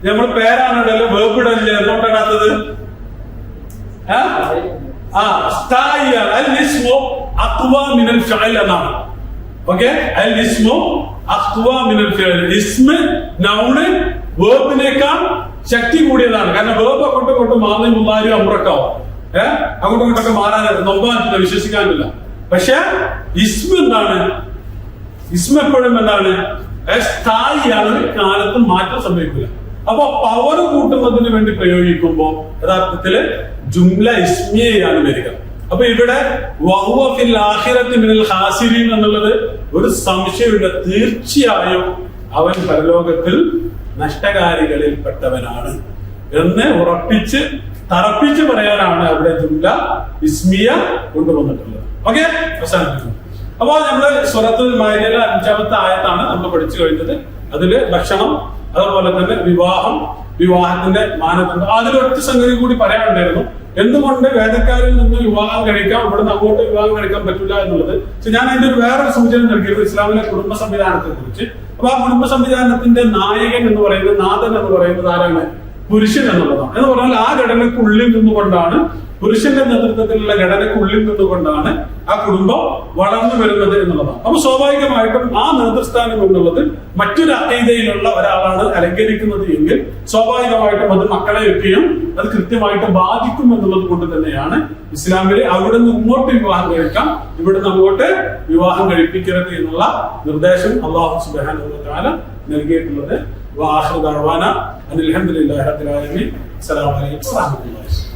നമ്മൾ പേരാണല്ലോ വേർബ് ഇടല്ലേ, എന്തുകൊണ്ടാണത്? സ്ഥായിയാണ്. അൽ ഇസ്മു അഖ്വ മിനൽ ഫിഅൽ എന്നാണ്. ഓക്കെ, അൽ ഇസ്മു അഖ്വ മിനൽ ഫിഅൽ. ഇസ്മ നൗണ് വേർബിനേക്കാൾ ശക്തി കൂടിയതാണ്. കാരണം വേർബ് അങ്ങോട്ടും മാറി മുന്നാരും അമ്രക്കാവും, അങ്ങോട്ടും ഇങ്ങോട്ടൊക്കെ മാറാൻ നോക്കാൻ വിശ്വസിക്കാനില്ല. പക്ഷെ ഇസ്മ എന്താണ്? ഇസ്മ എപ്പോഴും എന്താണ്? സ്ഥായിയാണ്, കാലത്തും മാറ്റം സംഭവിക്കില്ല. അപ്പൊ പവർ കൂട്ടുന്നതിന് വേണ്ടി പ്രയോഗിക്കുമ്പോ യഥാർത്ഥത്തില് ജുംല ഇസ്മിയയാണ് വരിക. അപ്പൊ ഇവിടെ വഹുവ ഫിൽ ആഖിറതി മിനൽ ഖാസിരീൻ എന്നുള്ളത് ഒരു സംശയമില്ല, തീർച്ചയായും അവൻ പരലോകത്തിൽ നഷ്ടകാരികളിൽ പെട്ടവനാണ് എന്ന് ഉറപ്പിച്ച് തറപ്പിച്ച് പറയാനാണ് അവിടെ ജുംല ഇസ്മിയ കൊണ്ടുവന്നിട്ടുള്ളത്. ഓക്കെ, അവസാനിപ്പിക്കുന്നു. അപ്പൊ നമ്മള് സൂറത്തുൽ മാഇദയിലെ 5-ാമത്തെ ആയത്താണ് നമ്മൾ പഠിച്ചു കഴിഞ്ഞത്. അതില് ഭക്ഷണം, അതുപോലെ തന്നെ വിവാഹത്തിന്റെ മാനദണ്ഡം. അതിലൊറ്റ സംഗതി കൂടി പറയാനുണ്ടായിരുന്നു. എന്തുകൊണ്ട് വേദക്കാരിൽ നിന്ന് വിവാഹം കഴിക്കാം, ഇവിടുന്ന് അങ്ങോട്ട് വിവാഹം കഴിക്കാൻ പറ്റില്ല എന്നുള്ളത്. പക്ഷെ ഞാൻ അതിന്റെ വേറൊരു സൂചന നൽകിയത് ഇസ്ലാമിലെ കുടുംബ സംവിധാനത്തെ കുറിച്ച്. അപ്പൊ ആ കുടുംബ സംവിധാനത്തിന്റെ നായകൻ എന്ന് പറയുന്നത്, നാഥൻ എന്ന് പറയുന്നത് ആരാണ്? പുരുഷൻ എന്നുള്ളതാണ്. എന്ന് പറഞ്ഞാൽ ആ ഘടനയ്ക്കുള്ളിൽ നിന്നുകൊണ്ടാണ്, പുരുഷന്റെ നേതൃത്വത്തിലുള്ള ഘടനയ്ക്കുള്ളിൽ നിന്നുകൊണ്ടാണ് ആ കുടുംബം വളർന്നു വരുന്നത് എന്നുള്ളതാണ്. അപ്പൊ സ്വാഭാവികമായിട്ടും ആ നേതൃസ്ഥാനം എന്നുള്ളത് മറ്റൊരു അഖീദയിലുള്ള ഒരാളാണ് അലങ്കരിക്കുന്നത് എങ്കിൽ സ്വാഭാവികമായിട്ടും അത് മക്കളെയൊക്കെയും അത് കൃത്യമായിട്ട് ബാധിക്കും എന്നുള്ളത് കൊണ്ട് തന്നെയാണ് ഇസ്ലാമില് അവിടുന്ന് ഇങ്ങോട്ട് വിവാഹം കഴിക്കാം, ഇവിടുന്ന് അങ്ങോട്ട് വിവാഹം കഴിപ്പിക്കരുത് എന്നുള്ള നിർദ്ദേശം അല്ലാഹു സുബ്ഹാനഹു വ തആല നൽകിയിട്ടുള്ളത്. വആഖിറു ദഅവാന അൽഹംദുലില്ലാഹി റബ്ബിൽ ആലമീൻ. അസ്സലാമു അലൈക്കും വറഹ്മത്തുള്ളാഹി.